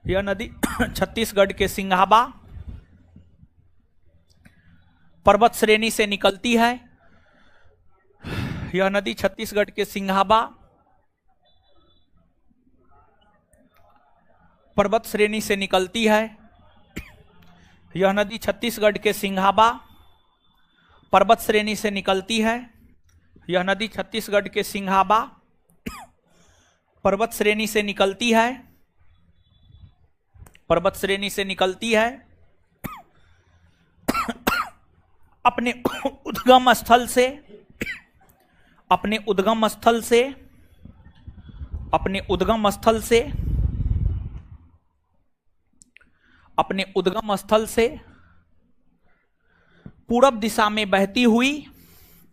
यह नदी छत्तीसगढ़ के सिंघाबा पर्वत श्रेणी से निकलती है। यह नदी छत्तीसगढ़ के सिंघाबा पर्वत श्रेणी से निकलती है। यह नदी छत्तीसगढ़ के सिंघाबा पर्वत श्रेणी से निकलती है। यह नदी छत्तीसगढ़ के सिंघाबा पर्वत श्रेणी से निकलती है, पर्वत श्रेणी से निकलती है। अपने उद्गम स्थल से अपने उद्गम स्थल से अपने उद्गम स्थल से अपने उद्गम स्थल से पूरब दिशा में बहती हुई,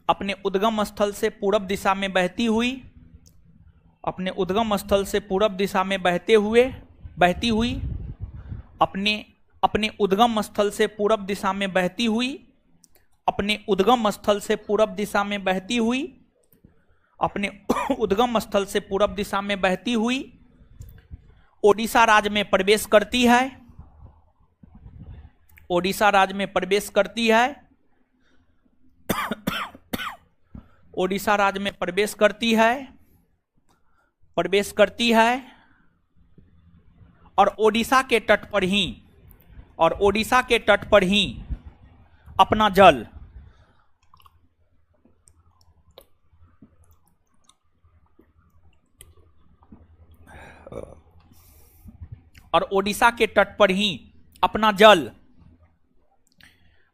अपने उद्गम स्थल से पूरब दिशा में बहती हुई, अपने उद्गम स्थल से पूरब दिशा में बहती हुई, अपने उद्गम स्थल से पूरब दिशा में बहती हुई, अपने उद्गम स्थल से पूरब दिशा में बहती हुई, अपने उद्गम स्थल से पूरब दिशा में बहती हुई ओडिशा राज्य में प्रवेश करती है, ओडिशा राज्य में प्रवेश करती है। ओडिशा राज्य में प्रवेश करती है और ओडिशा के तट पर ही अपना जल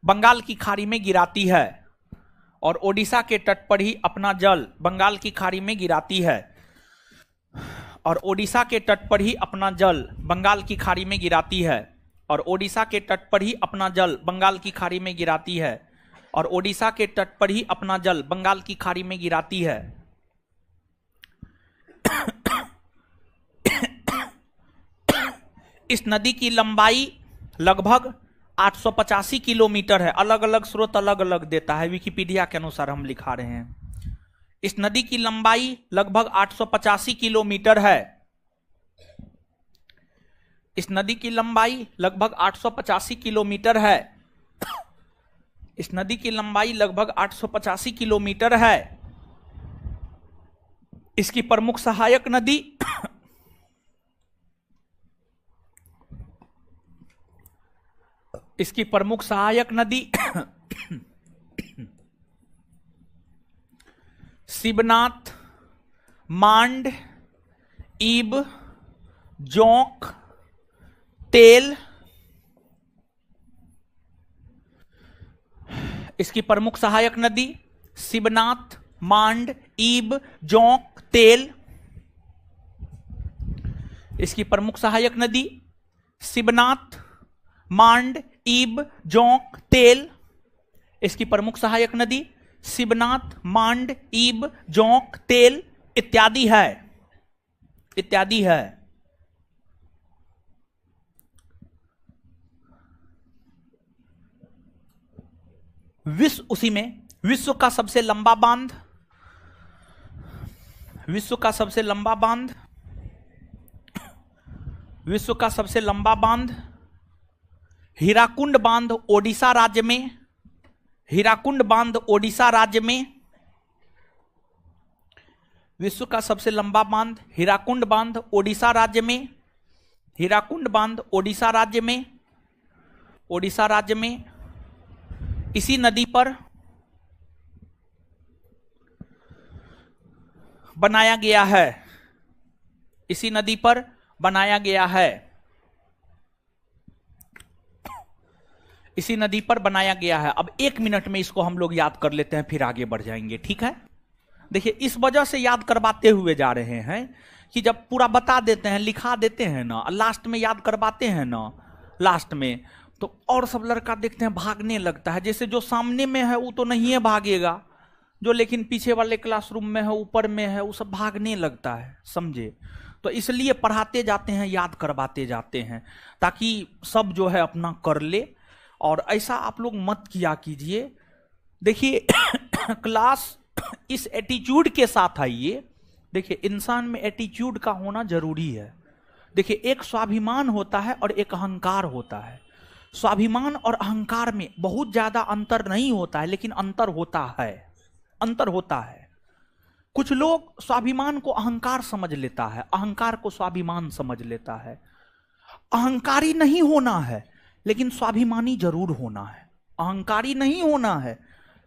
बंगाल की खाड़ी में गिराती है और ओडिशा के तट पर ही अपना जल बंगाल की खाड़ी में गिराती है और ओडिशा के तट पर ही अपना जल बंगाल की खाड़ी में गिराती है और ओडिशा के तट पर ही अपना जल बंगाल की खाड़ी में गिराती है और ओडिशा के तट पर ही अपना जल बंगाल की खाड़ी में गिराती है। इस नदी की लंबाई लगभग 885 किलोमीटर है। अलग अलग स्रोत अलग अलग देता है, विकिपीडिया के अनुसार हम लिखा रहे हैं। इस नदी की लंबाई लगभग 885 किलोमीटर है। इस नदी की लंबाई लगभग 885 किलोमीटर है। इस नदी की लंबाई लगभग 885 किलोमीटर है। इसकी प्रमुख सहायक नदी शिवनाथ, मांड, ईब, जोंक, तेल। इसकी प्रमुख सहायक नदी शिवनाथ, मांड, ईब, जोंक, तेल। इसकी प्रमुख सहायक नदी शिवनाथ, मांड, ईब, जोंक, तेल। इसकी प्रमुख सहायक नदी शिवनाथ, मांड, ईब, जोंक, तेल इत्यादि है। विश्व का सबसे लंबा बांध हीराकुंड बांध ओडिशा राज्य में विश्व का सबसे लंबा बांध हीराकुंड बांध ओडिशा राज्य में इसी नदी पर बनाया गया है। अब 1 मिनट में इसको हम लोग याद कर लेते हैं, फिर आगे बढ़ जाएंगे, ठीक है। देखिए, इस वजह से याद करवाते हुए जा रहे हैं कि जब पूरा बता देते हैं, लिखा देते हैं ना, लास्ट में याद करवाते हैं ना, लास्ट में तो और सब लड़का देखते हैं भागने लगता है। जैसे जो सामने में है वो तो नहीं है भागेगा, जो लेकिन पीछे वाले क्लासरूम में है, ऊपर में है, वो सब भागने लगता है, समझे। तो इसलिए पढ़ाते जाते हैं, याद करवाते जाते हैं, ताकि सब जो है अपना कर ले। और ऐसा आप लोग मत किया कीजिए। देखिए क्लास इस एटीट्यूड के साथ आइए। देखिए, इंसान में एटीट्यूड का होना जरूरी है। देखिए, एक स्वाभिमान होता है और एक अहंकार होता है। स्वाभिमान और अहंकार में बहुत ज्यादा अंतर नहीं होता है, लेकिन अंतर होता है। कुछ लोग स्वाभिमान को अहंकार समझ लेता है, अहंकार को स्वाभिमान समझ लेता है। अहंकारी नहीं होना है, लेकिन स्वाभिमानी जरूर होना है। अहंकारी नहीं होना है,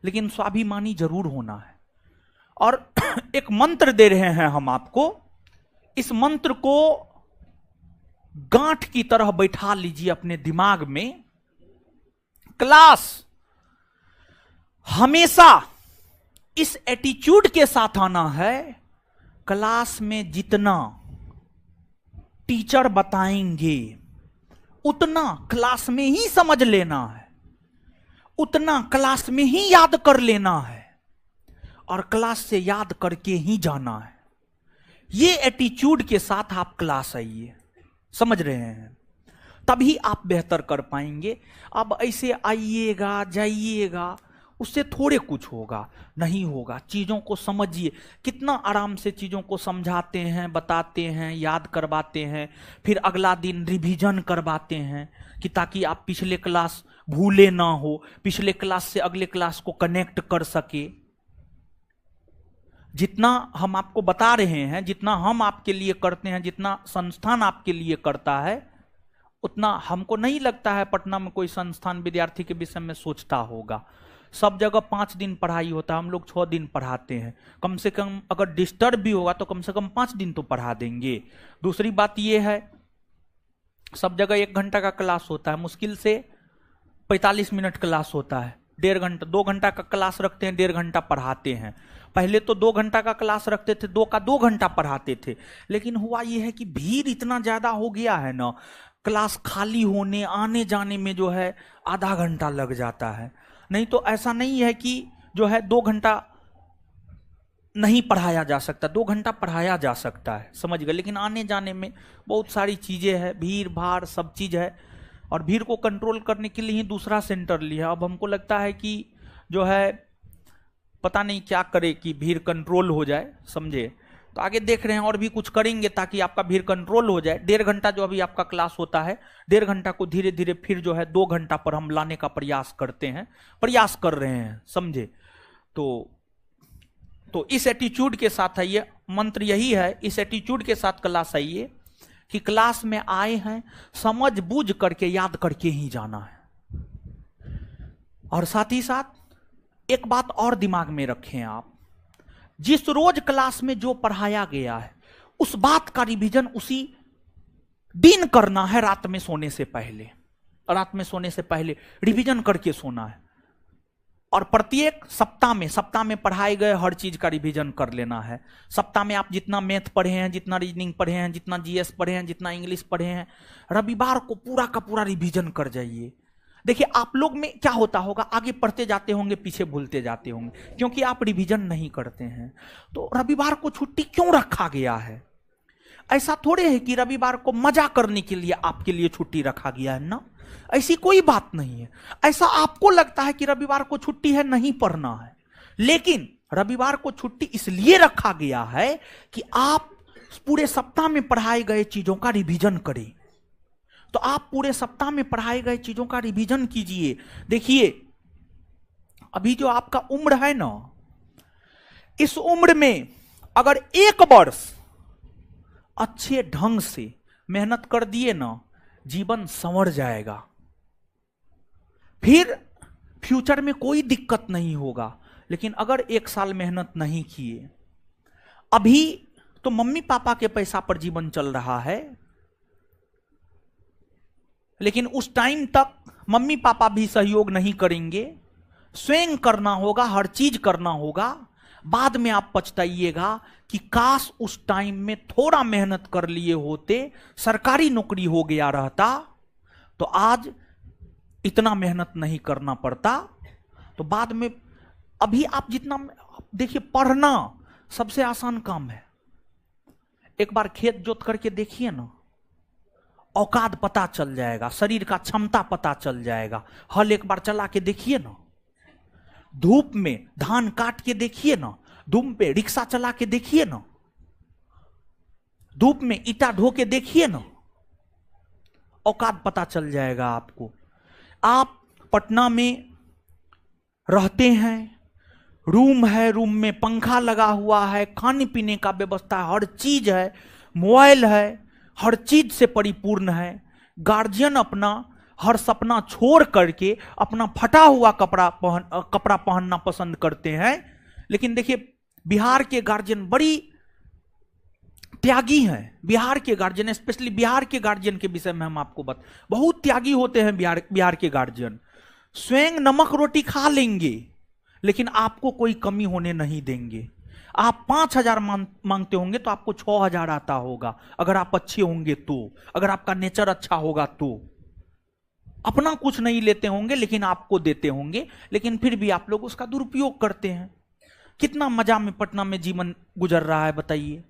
लेकिन स्वाभिमानी जरूर होना है। और एक मंत्र दे रहे हैं हम आपको। इस मंत्र को गांठ की तरह बैठा लीजिए अपने दिमाग में। क्लास हमेशा इस एटीट्यूड के साथ आना है। क्लास में जितना टीचर बताएंगे उतना क्लास में ही समझ लेना है, उतना क्लास में ही याद कर लेना है और क्लास से याद करके ही जाना है। ये एटीट्यूड के साथ आप क्लास आइए, समझ रहे हैं, तभी आप बेहतर कर पाएंगे। अब ऐसे आइएगा जाइएगा, उससे थोड़े कुछ होगा, नहीं होगा। चीजों को समझिए, कितना आराम से चीजों को समझाते हैं, बताते हैं, याद करवाते हैं, फिर अगला दिन रिवीजन करवाते हैं कि ताकि आप पिछले क्लास भूले ना हो, पिछले क्लास से अगले क्लास को कनेक्ट कर सके। जितना हम आपको बता रहे हैं, जितना हम आपके लिए करते हैं, जितना संस्थान आपके लिए करता है, उतना हमको नहीं लगता है पटना में कोई संस्थान विद्यार्थी के विषय में सोचता होगा। सब जगह 5 दिन पढ़ाई होता है, हम लोग 6 दिन पढ़ाते हैं। कम से कम अगर डिस्टर्ब भी होगा तो कम से कम 5 दिन तो पढ़ा देंगे। दूसरी बात यह है, सब जगह 1 घंटा का क्लास होता है, मुश्किल से 45 मिनट क्लास होता है। 1.5 घंटा 2 घंटा का क्लास रखते हैं, 1.5 घंटा पढ़ाते हैं। पहले तो 2 घंटा का क्लास रखते थे, 2 का 2 घंटा पढ़ाते थे। लेकिन हुआ यह है कि भीड़ इतना ज्यादा हो गया है ना, क्लास खाली होने आने जाने में जो है आधा घंटा लग जाता है। नहीं तो ऐसा नहीं है कि जो है 2 घंटा नहीं पढ़ाया जा सकता, 2 घंटा पढ़ाया जा सकता है, समझ गए। लेकिन आने जाने में बहुत सारी चीजें हैं, भीड़ भाड़ सब चीज है, और भीड़ को कंट्रोल करने के लिए ही दूसरा सेंटर लिया। अब हमको लगता है कि जो है पता नहीं क्या करे कि भीड़ कंट्रोल हो जाए, समझे। तो आगे देख रहे हैं और भी कुछ करेंगे ताकि आपका भीड़ कंट्रोल हो जाए। 1.5 घंटा जो अभी आपका क्लास होता है, 1.5 घंटा को धीरे धीरे फिर जो है 2 घंटा पर हम लाने का प्रयास करते हैं, प्रयास कर रहे हैं, समझे। तो इस एटीट्यूड के साथ आइए, मंत्र यही है, इस एटीट्यूड के साथ क्लास आइए कि क्लास में आए हैं समझ बूझ करके याद करके ही जाना है। और साथ ही साथ एक बात और दिमाग में रखें आप, जिस रोज क्लास में जो पढ़ाया गया है उस बात का रिवीजन उसी दिन करना है, रात में सोने से पहले। रात में सोने से पहले रिवीजन करके सोना है। और प्रत्येक सप्ताह में पढ़ाए गए हर चीज का रिवीजन कर लेना है। सप्ताह में आप जितना मैथ पढ़े हैं, जितना रीजनिंग पढ़े हैं, जितना जीएस पढ़े हैं, जितना इंग्लिश पढ़े हैं, रविवार को पूरा का पूरा रिवीजन कर जाइए। देखिए आप लोग में क्या होता होगा, आगे पढ़ते जाते होंगे, पीछे भूलते जाते होंगे, क्योंकि आप रिवीजन नहीं करते हैं। तो रविवार को छुट्टी क्यों रखा गया है? ऐसा थोड़े है कि रविवार को मजा करने के लिए आपके लिए छुट्टी रखा गया है ना, ऐसी कोई बात नहीं है। ऐसा आपको लगता है कि रविवार को छुट्टी है, नहीं पढ़ना है, लेकिन रविवार को छुट्टी इसलिए रखा गया है कि आप पूरे सप्ताह में पढ़ाए गए चीजों का रिवीजन करें। तो आप पूरे सप्ताह में पढ़ाए गए चीजों का रिवीजन कीजिए। देखिए अभी जो आपका उम्र है ना, इस उम्र में अगर 1 वर्ष अच्छे ढंग से मेहनत कर दिए ना, जीवन संवर जाएगा, फिर फ्यूचर में कोई दिक्कत नहीं होगा। लेकिन अगर 1 साल मेहनत नहीं किए, अभी तो मम्मी पापा के पैसा पर जीवन चल रहा है, लेकिन उस टाइम तक मम्मी पापा भी सहयोग नहीं करेंगे, स्वयं करना होगा, हर चीज करना होगा। बाद में आप पछताइएगा कि काश उस टाइम में थोड़ा मेहनत कर लिए होते, सरकारी नौकरी हो गया रहता, तो आज इतना मेहनत नहीं करना पड़ता। तो बाद में अभी आप जितना देखिए, पढ़ना सबसे आसान काम है। एक बार खेत जोत करके देखिए ना, औकात पता चल जाएगा, शरीर का क्षमता पता चल जाएगा। हल एक बार चला के देखिए ना, धूप में धान काट के देखिए ना, धूप में रिक्शा चला के देखिए ना, धूप में ईटा ढो के देखिए ना, औकात पता चल जाएगा आपको। आप पटना में रहते हैं, रूम है, रूम में पंखा लगा हुआ है, खाने पीने का व्यवस्था है, हर चीज है, मोबाइल है, हर चीज से परिपूर्ण है। गार्जियन अपना हर सपना छोड़ करके अपना फटा हुआ कपड़ा पहनना पसंद करते हैं। लेकिन देखिए बिहार के गार्जियन बड़ी त्यागी हैं। बिहार के गार्जियन, स्पेशली बिहार के गार्जियन के विषय में हम आपको बहुत त्यागी होते हैं। बिहार के गार्जियन स्वयं नमक रोटी खा लेंगे, लेकिन आपको कोई कमी होने नहीं देंगे। आप 5,000 मांगते होंगे तो आपको 6,000 आता होगा, अगर आप अच्छे होंगे तो, अगर आपका नेचर अच्छा होगा तो। अपना कुछ नहीं लेते होंगे लेकिन आपको देते होंगे, लेकिन फिर भी आप लोग उसका दुरुपयोग करते हैं। कितना मजा में पटना में जीवन गुजर रहा है बताइए।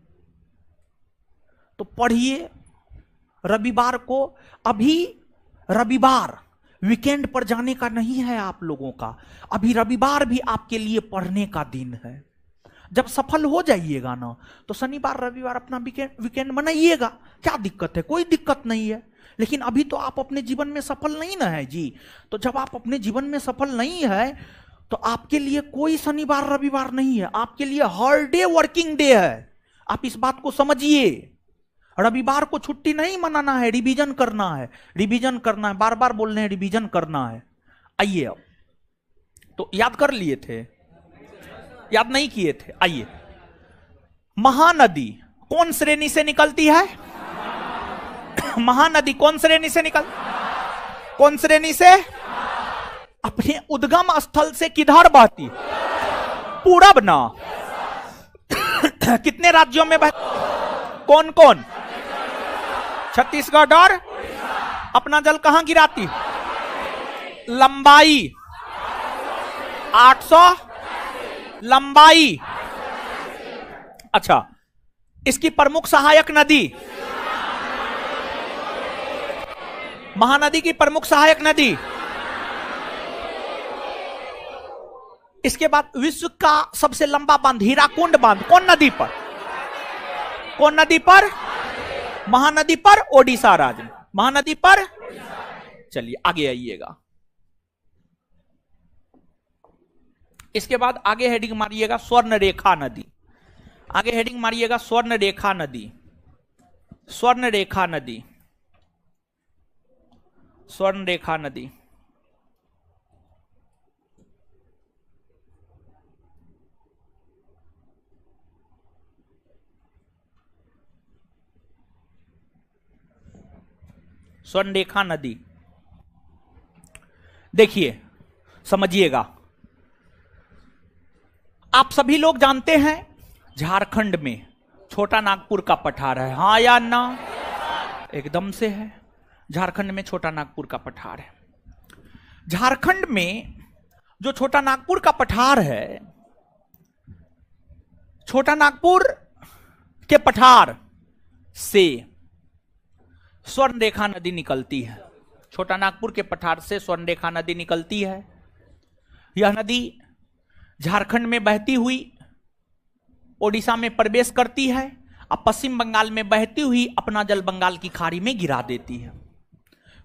तो पढ़िए रविवार को। अभी रविवार वीकेंड पर जाने का नहीं है आप लोगों का, अभी रविवार भी आपके लिए पढ़ने का दिन है। जब सफल हो जाइएगा ना, तो शनिवार रविवार अपना वीकेंड बनाइएगा, क्या दिक्कत है? कोई दिक्कत नहीं है। लेकिन अभी तो आप अपने जीवन में सफल नहीं ना है जी। तो जब आप अपने जीवन में सफल नहीं है, तो तो आपके लिए कोई शनिवार रविवार नहीं है, आपके लिए हर डे वर्किंग डे है। आप इस बात को समझिए। रविवार को छुट्टी नहीं मनाना है, रिवीजन करना है, रिवीजन करना है, बार बार बोल रहे हैं रिवीजन करना है। आइए अब, तो याद कर लिए थे, याद नहीं किए थे? आइए, महानदी कौन श्रेणी से निकलती है? महानदी कौन श्रेणी से कौन श्रेणी से? अपने उद्गम स्थल से किधर बहती? पूरब ना। कितने राज्यों में कौन कौन? छत्तीसगढ़ और अपना जल कहां गिराती? लंबाई 800, लंबाई। अच्छा, इसकी प्रमुख सहायक नदी, महानदी की प्रमुख सहायक नदी। इसके बाद विश्व का सबसे लंबा बांध हीराकुंड बांध कौन नदी पर? कौन नदी पर? महानदी पर, ओडिशा राज्य में। महानदी पर। चलिए आगे आइएगा। इसके बाद आगे हेडिंग मारिएगा स्वर्ण रेखा नदी। आगे हेडिंग मारिएगा स्वर्ण रेखा नदी। स्वर्ण रेखा नदी, स्वर्ण रेखा नदी। स्वर्ण रेखा नदी, देखिए समझिएगा। आप सभी लोग जानते हैं झारखंड में छोटा नागपुर का पठार है, हाँ या ना? एकदम से है। झारखंड में छोटा नागपुर का पठार है। झारखंड में जो छोटा नागपुर का पठार है, छोटा नागपुर के पठार से स्वर्ण रेखा नदी निकलती है। छोटा नागपुर के पठार से स्वर्ण रेखा नदी निकलती है। यह नदी झारखंड में बहती हुई ओडिशा में प्रवेश करती है और पश्चिम बंगाल में बहती हुई अपना जल बंगाल की खाड़ी में गिरा देती है।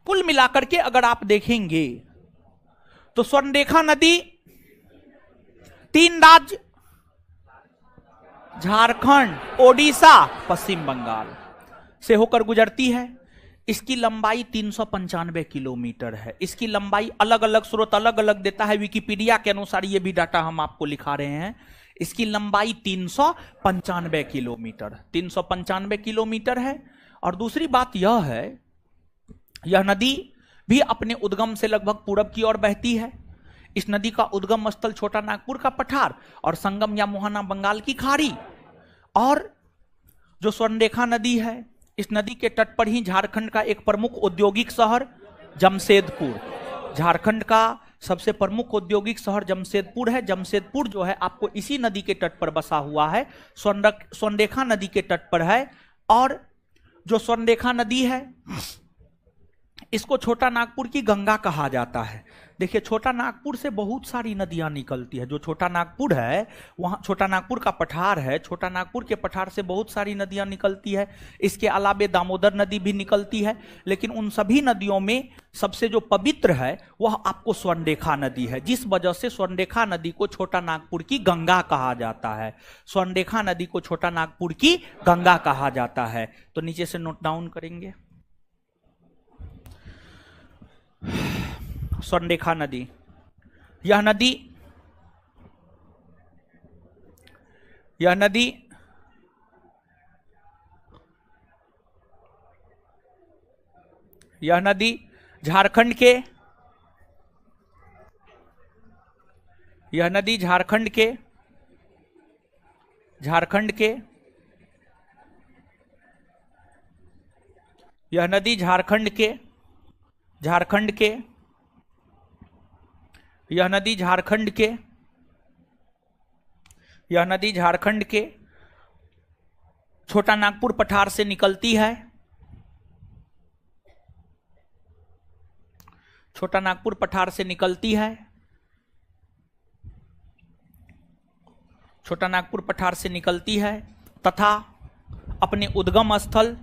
कुल मिलाकर के अगर आप देखेंगे तो स्वर्ण रेखा नदी 3 राज्य झारखंड, ओडिशा, पश्चिम बंगाल से होकर गुजरती है। इसकी लंबाई 395 किलोमीटर है। इसकी लंबाई अलग अलग स्रोत अलग अलग देता है, विकिपीडिया के अनुसार ये भी डाटा हम आपको लिखा रहे हैं। इसकी लंबाई 395 किलोमीटर, 395 किलोमीटर है। और दूसरी बात यह है, यह नदी भी अपने उद्गम से लगभग पूरब की ओर बहती है। इस नदी का उद्गम स्थल छोटा नागपुर का पठार और संगम या मोहना बंगाल की खाड़ी। और जो स्वर्ण रेखा नदी है, इस नदी के तट पर ही झारखंड का एक प्रमुख औद्योगिक शहर जमशेदपुर, झारखंड का सबसे प्रमुख औद्योगिक शहर जमशेदपुर है। जमशेदपुर जो है आपको इसी नदी के तट पर बसा हुआ है, स्वर्ण रेखा नदी के तट पर है। और जो स्वर्ण रेखा नदी है, इसको छोटा नागपुर की गंगा कहा जाता है। देखिए, छोटा नागपुर से बहुत सारी नदियां निकलती है। जो छोटा नागपुर है, वहां छोटा नागपुर का पठार है, छोटा नागपुर के पठार से बहुत सारी नदियां निकलती है। इसके अलावे दामोदर नदी भी निकलती है। लेकिन उन सभी नदियों में सबसे जो पवित्र है वह आपको स्वर्ण रेखा नदी है, जिस वजह से स्वर्ण रेखा नदी को छोटा नागपुर की गंगा कहा जाता है। स्वर्ण रेखा नदी को छोटा नागपुर की गंगा कहा जाता है। तो नीचे से नोट डाउन करेंगे। स्वर्ण रेखा नदी, यह नदी झारखंड के, यह नदी झारखंड के यह नदी झारखंड के यह नदी झारखंड के छोटा नागपुर पठार से निकलती है। छोटा नागपुर पठार से निकलती है। छोटा नागपुर पठार से निकलती है तथा अपने उद्गम स्थल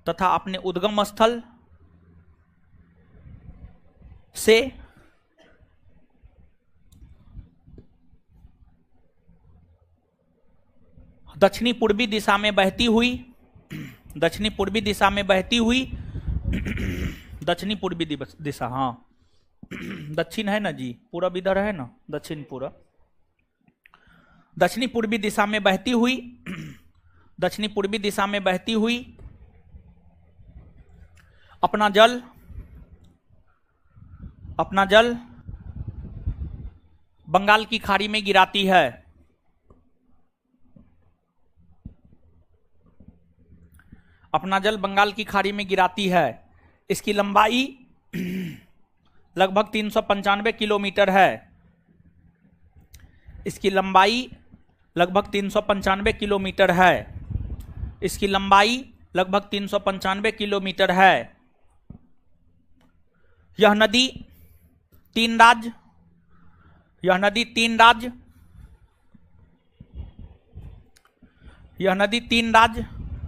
तथा अपने उद्गम स्थल से दक्षिणी पूर्वी दिशा में बहती हुई दक्षिणी पूर्वी दिशा में बहती हुई दक्षिणी पूर्वी दिशा, हाँ दक्षिण है ना जी, पूरब इधर है ना, दक्षिण पूरब, दक्षिणी पूर्वी दिशा में बहती हुई दक्षिणी पूर्वी दिशा में बहती हुई अपना जल बंगाल की खाड़ी में गिराती है। अपना जल बंगाल की खाड़ी में गिराती है। इसकी लंबाई लगभग 395 किलोमीटर है। इसकी लंबाई लगभग 395 किलोमीटर है। इसकी लंबाई लगभग 395 किलोमीटर है। यह नदी तीन राज्य यह नदी तीन राज्य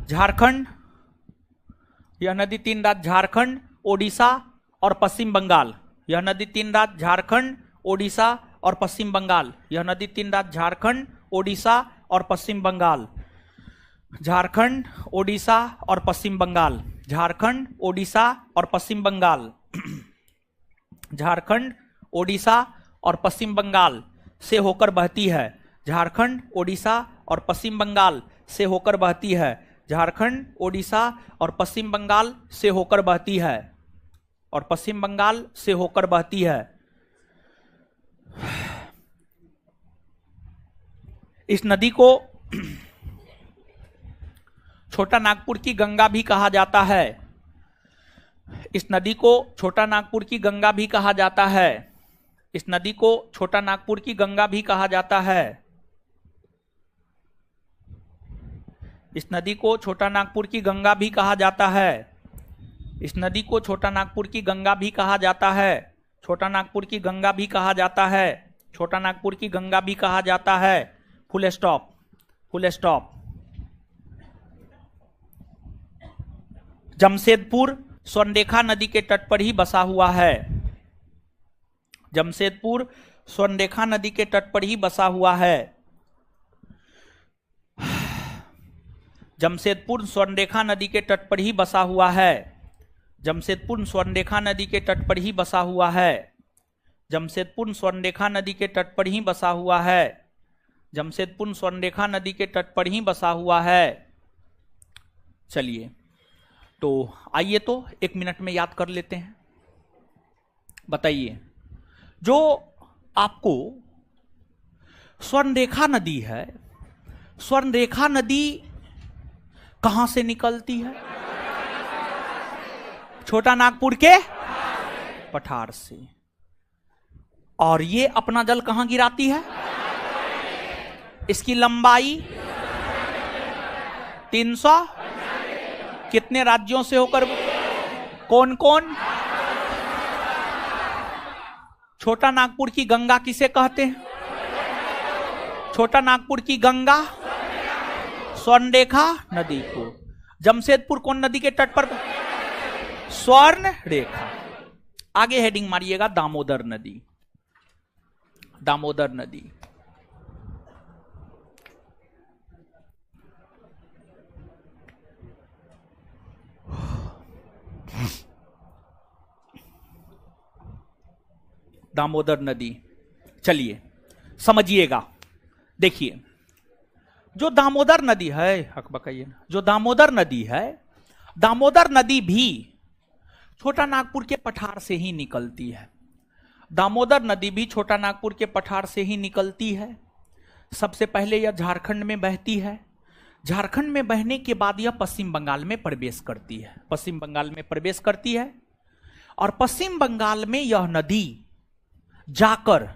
झारखंड, यह नदी तीन राज्य झारखंड, ओडिशा और पश्चिम बंगाल, यह नदी तीन राज्य झारखंड, ओडिशा और पश्चिम बंगाल, यह नदी तीन राज्य झारखंड, ओडिशा और पश्चिम बंगाल, झारखंड, ओडिशा और पश्चिम बंगाल, झारखंड, ओडिशा और पश्चिम बंगाल, झारखंड, ओडिशा और पश्चिम बंगाल से होकर बहती है। झारखंड, ओडिशा और पश्चिम बंगाल से होकर बहती है। झारखंड, ओडिशा और पश्चिम बंगाल से होकर बहती है और पश्चिम बंगाल से होकर बहती है। इस नदी को छोटा नागपुर की गंगा भी कहा जाता है। इस नदी को छोटा नागपुर की गंगा भी कहा जाता है। इस नदी को छोटा नागपुर की गंगा भी कहा जाता है। इस नदी को छोटा नागपुर की गंगा भी कहा जाता है। इस नदी को छोटा नागपुर की गंगा भी कहा जाता है। छोटा नागपुर की गंगा भी कहा जाता है। छोटा नागपुर की गंगा भी कहा जाता है। Full stop, full stop. Jamshedpur Swarnarekha नदी के तट पर ही बसा हुआ है। जमशेदपुर स्वर्णरेखा नदी के तट पर ही बसा हुआ है। जमशेदपुर स्वर्णरेखा नदी के तट पर ही बसा हुआ है। जमशेदपुर स्वर्णरेखा नदी के तट पर ही बसा हुआ है। जमशेदपुर स्वर्णरेखा नदी के तट पर ही बसा हुआ है। जमशेदपुर स्वर्णरेखा नदी के तट पर ही बसा हुआ है। चलिए तो आइए तो 1 मिनट में याद कर लेते हैं। बताइए, जो आपको स्वर्णरेखा नदी है, स्वर्णरेखा नदी कहां से निकलती है? छोटा नागपुर के पठार से। और ये अपना जल कहां गिराती है? इसकी लंबाई 300 कितने राज्यों से होकर? कौन कौन? छोटा नागपुर की गंगा किसे कहते हैं? छोटा नागपुर की गंगा स्वर्णरेखा नदी को। जमशेदपुर कौन नदी के तट पर? स्वर्ण रेखा। आगे हेडिंग मारिएगा दामोदर नदी। दामोदर नदी। दामोदर नदी। चलिए समझिएगा। देखिए, जो दामोदर नदी है, हक बकाइए ना, जो दामोदर नदी है, दामोदर नदी भी छोटा नागपुर के पठार से ही निकलती है। दामोदर नदी भी छोटा नागपुर के पठार से ही निकलती है। सबसे पहले यह झारखंड में बहती है। झारखंड में बहने के बाद यह पश्चिम बंगाल में प्रवेश करती है। पश्चिम बंगाल में प्रवेश करती है और पश्चिम बंगाल में यह नदी जाकर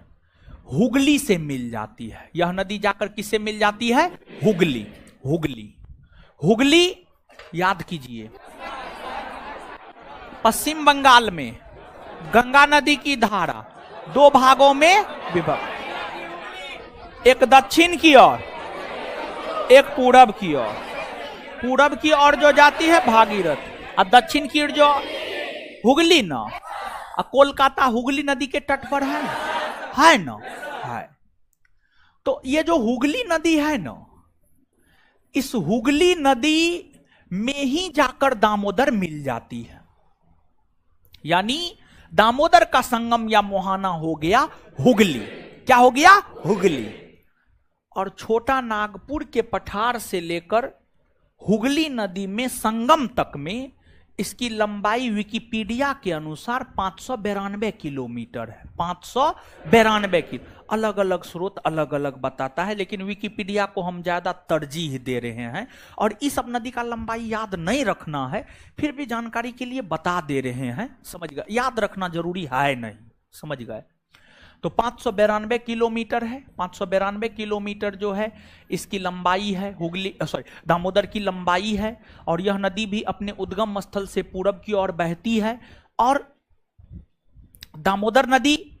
हुगली से मिल जाती है। यह नदी जाकर किससे मिल जाती है? हुगली। हुगली, हुगली याद कीजिए। पश्चिम बंगाल में गंगा नदी की धारा 2 भागों में विभक्त, एक दक्षिण की ओर, एक पूरब की ओर। पूरब की ओर जो जाती है भागीरथी, और दक्षिण की ओर जो हुगली ना, कोलकाता हुगली नदी के तट पर है ना, है। तो ये जो हुगली नदी है ना, इस हुगली नदी में ही जाकर दामोदर मिल जाती है। यानी दामोदर का संगम या मुहाना हो गया हुगली। क्या हो गया? हुगली। और छोटा नागपुर के पठार से लेकर हुगली नदी में संगम तक में इसकी लंबाई विकिपीडिया के अनुसार 592 किलोमीटर है। 592 किलो। अलग अलग स्रोत अलग अलग बताता है, लेकिन विकिपीडिया को हम ज्यादा तरजीह दे रहे हैं। और इस सब नदी का लंबाई याद नहीं रखना है, फिर भी जानकारी के लिए बता दे रहे हैं। समझ गए? याद रखना जरूरी है नहीं। समझ गए? तो 592 किलोमीटर है। 592 किलोमीटर जो है इसकी लंबाई है, हुगली दामोदर की लंबाई है। और यह नदी भी अपने उद्गम स्थल से पूरब की ओर बहती है। और दामोदर नदी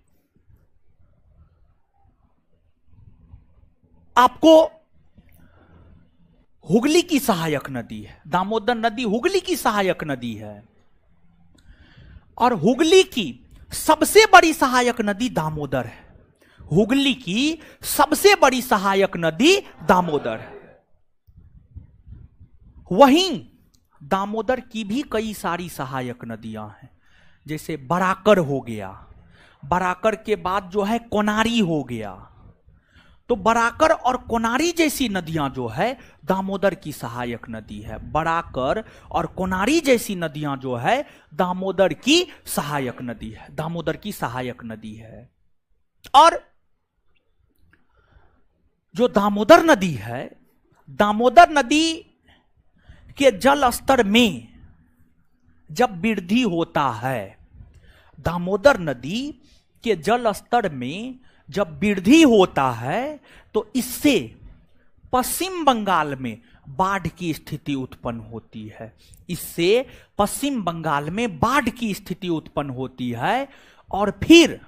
आपको हुगली की सहायक नदी है। दामोदर नदी हुगली की सहायक नदी है। और हुगली की सबसे बड़ी सहायक नदी दामोदर है। हुगली की सबसे बड़ी सहायक नदी दामोदर है। वहीं दामोदर की भी कई सारी सहायक नदियां हैं, जैसे बराकर हो गया। बराकर के बाद जो है कोनारी हो गया। तो बराकर और कोनारी जैसी नदियां जो है दामोदर की सहायक नदी है। बराकर और कोनारी जैसी नदियां जो है दामोदर की सहायक नदी है। दामोदर की सहायक नदी है। और जो दामोदर नदी है, दामोदर नदी के जल स्तर में जब वृद्धि होता है, दामोदर नदी के जल स्तर में जब वृद्धि होता है, तो इससे पश्चिम बंगाल में बाढ़ की स्थिति उत्पन्न होती है। इससे पश्चिम बंगाल में बाढ़ की स्थिति उत्पन्न होती है। और फिर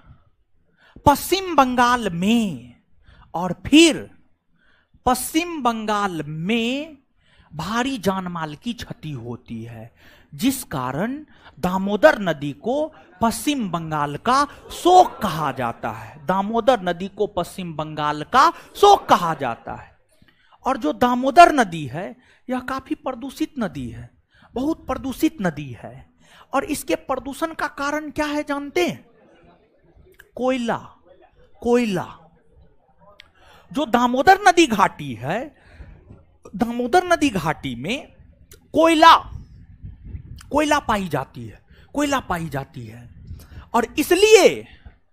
पश्चिम बंगाल में भारी जानमाल की क्षति होती है, जिस कारण दामोदर नदी को पश्चिम बंगाल का शोक कहा जाता है। दामोदर नदी को पश्चिम बंगाल का शोक कहा जाता है। और जो दामोदर नदी है यह काफी प्रदूषित नदी है, बहुत प्रदूषित नदी है। और इसके प्रदूषण का कारण क्या है जानते हैं? कोयला। जो दामोदर नदी घाटी है, दामोदर नदी घाटी में कोयला पाई जाती है। और इसलिए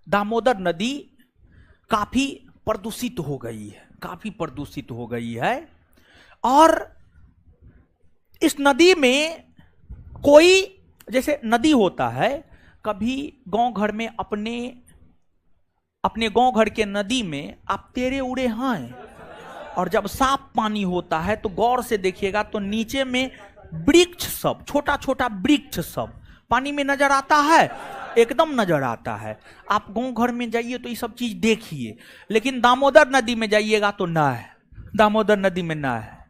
दामोदर नदी काफी प्रदूषित हो गई है। और इस नदी में कोई, जैसे नदी होता है, कभी गांव घर में अपने गांव घर के नदी में आप तेरे उड़े हैं, और जब साफ पानी होता है तो गौर से देखिएगा तो नीचे में वृक्ष सब, छोटा छोटा वृक्ष सब पानी में नजर आता है, एकदम नजर आता है। आप गांव घर में जाइए तो ये सब चीज देखिए, लेकिन दामोदर नदी में जाइएगा तो ना है, दामोदर नदी में ना है।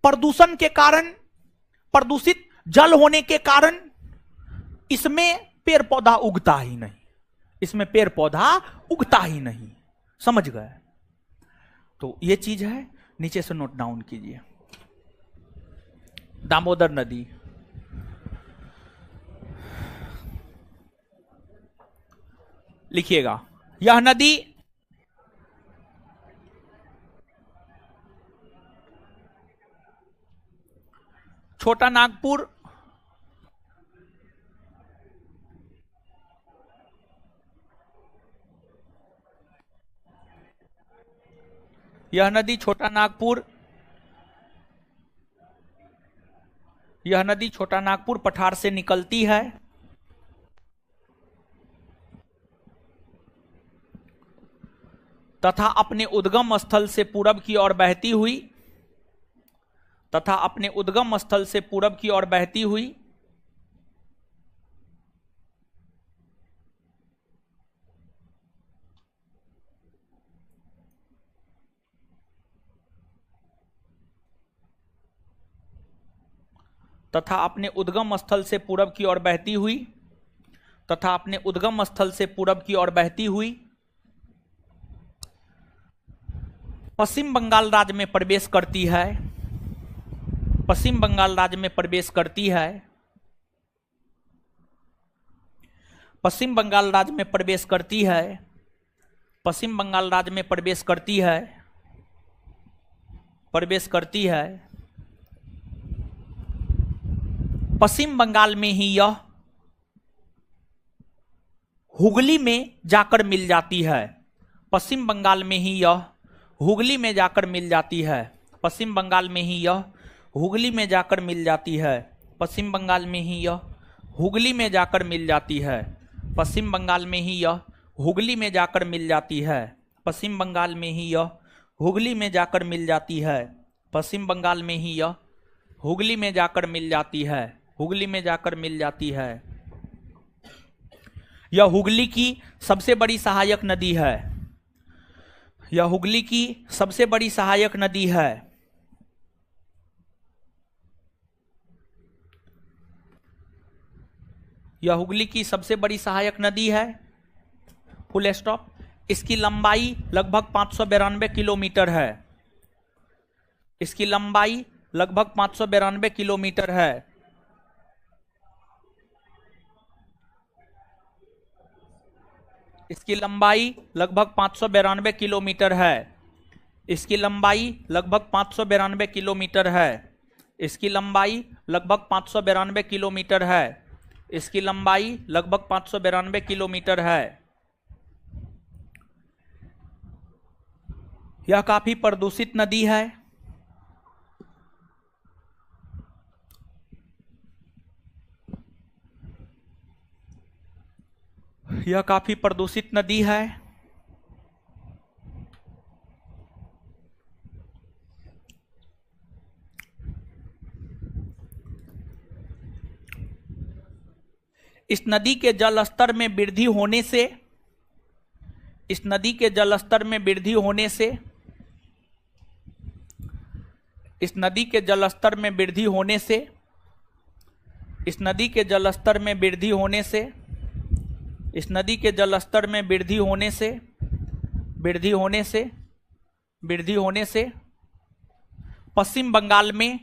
प्रदूषण के कारण, प्रदूषित जल होने के कारण इसमें पेड़ पौधा उगता ही नहीं। समझ गए? तो ये चीज है, नीचे से नोट डाउन कीजिए। दामोदर नदी, लिखिएगा, यह नदी छोटा नागपुर, यह नदी छोटा नागपुर पठार से निकलती है तथा अपने उद्गम स्थल से पूरब की ओर बहती हुई तथा अपने उद्गम स्थल से पूरब की ओर बहती हुई, तथा अपने उद्गम स्थल से पूरब की ओर बहती हुई पश्चिम बंगाल राज्य में प्रवेश करती है, पश्चिम बंगाल राज्य में प्रवेश करती है, पश्चिम बंगाल राज्य में प्रवेश करती है, पश्चिम बंगाल राज्य में प्रवेश करती है, प्रवेश करती है। पश्चिम बंगाल में ही यह हुगली में जाकर मिल जाती है, पश्चिम बंगाल में ही यह हुगली में जाकर मिल जाती है, पश्चिम बंगाल में ही यह हुगली में जाकर मिल जाती है, पश्चिम बंगाल में ही यह हुगली में जाकर मिल जाती है, पश्चिम बंगाल में ही यह हुगली में जाकर मिल जाती है, पश्चिम बंगाल में ही यह हुगली में जाकर मिल जाती है, पश्चिम बंगाल में ही यह हुगली में जाकर मिल जाती है, हुगली में जाकर मिल जाती है। यह हुगली की सबसे बड़ी सहायक नदी है, यह हुगली की सबसे बड़ी सहायक नदी है। यह हुगली की सबसे बड़ी सहायक नदी है, फुल स्टॉप। इसकी लंबाई लगभग 592 किलोमीटर है, इसकी लंबाई लगभग 592 किलोमीटर है। इसकी लंबाई लगभग 592 किलोमीटर है, इसकी लंबाई लगभग 592 किलोमीटर है, इसकी लंबाई लगभग 592 किलोमीटर है, इसकी लंबाई लगभग 592 किलोमीटर है। यह काफी प्रदूषित नदी है, यह काफी प्रदूषित नदी है। इस नदी के जलस्तर में वृद्धि होने से, इस नदी के जलस्तर में वृद्धि होने से, इस नदी के जलस्तर में वृद्धि होने से, इस नदी के जलस्तर में वृद्धि होने से, इस नदी के जलस्तर में वृद्धि होने से, वृद्धि होने से, वृद्धि होने से पश्चिम बंगाल में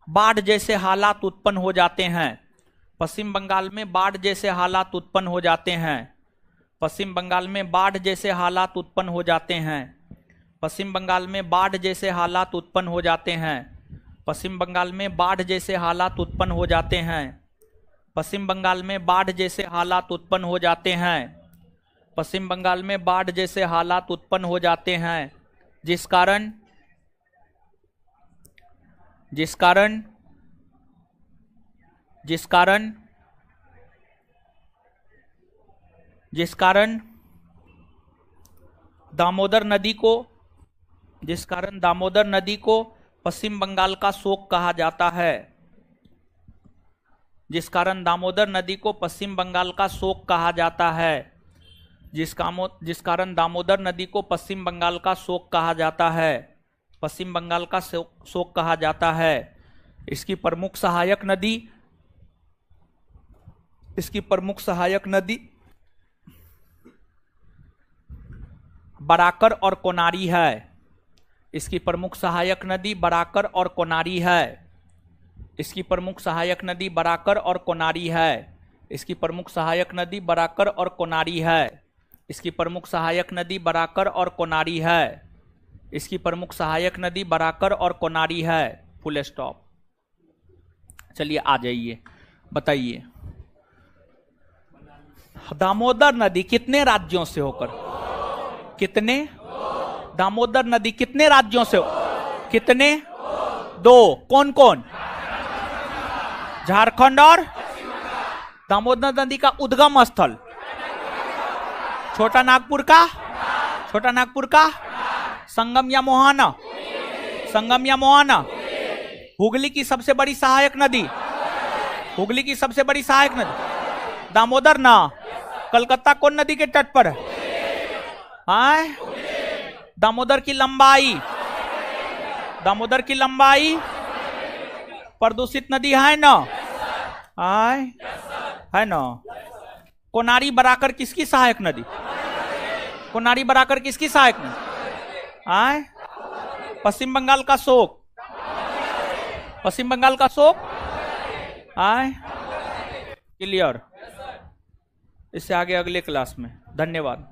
बाढ़ जैसे हालात उत्पन्न हो जाते हैं, पश्चिम बंगाल में बाढ़ जैसे हालात उत्पन्न हो जाते हैं, पश्चिम बंगाल में बाढ़ जैसे हालात उत्पन्न हो जाते हैं, पश्चिम बंगाल में बाढ़ जैसे हालात उत्पन्न हो जाते हैं, पश्चिम बंगाल में बाढ़ जैसे हालात उत्पन्न हो जाते हैं, पश्चिम बंगाल में बाढ़ जैसे हालात उत्पन्न हो जाते हैं, पश्चिम बंगाल में बाढ़ जैसे हालात उत्पन्न हो जाते हैं, जिस कारण जिस कारण जिस कारण जिस कारण दामोदर नदी को जिस कारण दामोदर नदी को पश्चिम बंगाल का शोक कहा जाता है, जिस कारण दामोदर नदी को पश्चिम बंगाल का शोक कहा जाता है, जिस कारण दामोदर नदी को पश्चिम बंगाल का शोक कहा जाता है, पश्चिम बंगाल का शोक कहा जाता है। इसकी प्रमुख सहायक नदी, इसकी प्रमुख सहायक नदी बराकर और कोनारी है, इसकी प्रमुख सहायक नदी बराकर और कोनारी है, इसकी प्रमुख सहायक नदी बराकर और कोनारी है, इसकी प्रमुख सहायक नदी बराकर और कोनारी है, इसकी प्रमुख सहायक नदी बराकर और कोनारी है, इसकी प्रमुख सहायक नदी बराकर और कोनारी है। Full stop. चलिए आ जाइए, बताइए दामोदर नदी कितने राज्यों से होकर, कितने, दामोदर नदी कितने राज्यों से, कितने, दो, कौन कौन, झारखंड और दामोदर नदी का उद्गम स्थल छोटा नागपुर का, छोटा नागपुर का संगम या मोहाना, संगम या मोहाना, हुगली की सबसे बड़ी सहायक नदी, हुगली की सबसे बड़ी सहायक नदी दामोदर ना, कलकत्ता कौन नदी के तट पर है, दामोदर की लंबाई, दामोदर की लंबाई प्रदूषित नदी है ना? आय है ना? कोनारी बराकर किसकी सहायक नदी? कोनारी बराकर किसकी सहायक नदी? आय पश्चिम बंगाल का शोक, पश्चिम बंगाल का शोक। आय क्लियर। इससे आगे अगले क्लास में। धन्यवाद।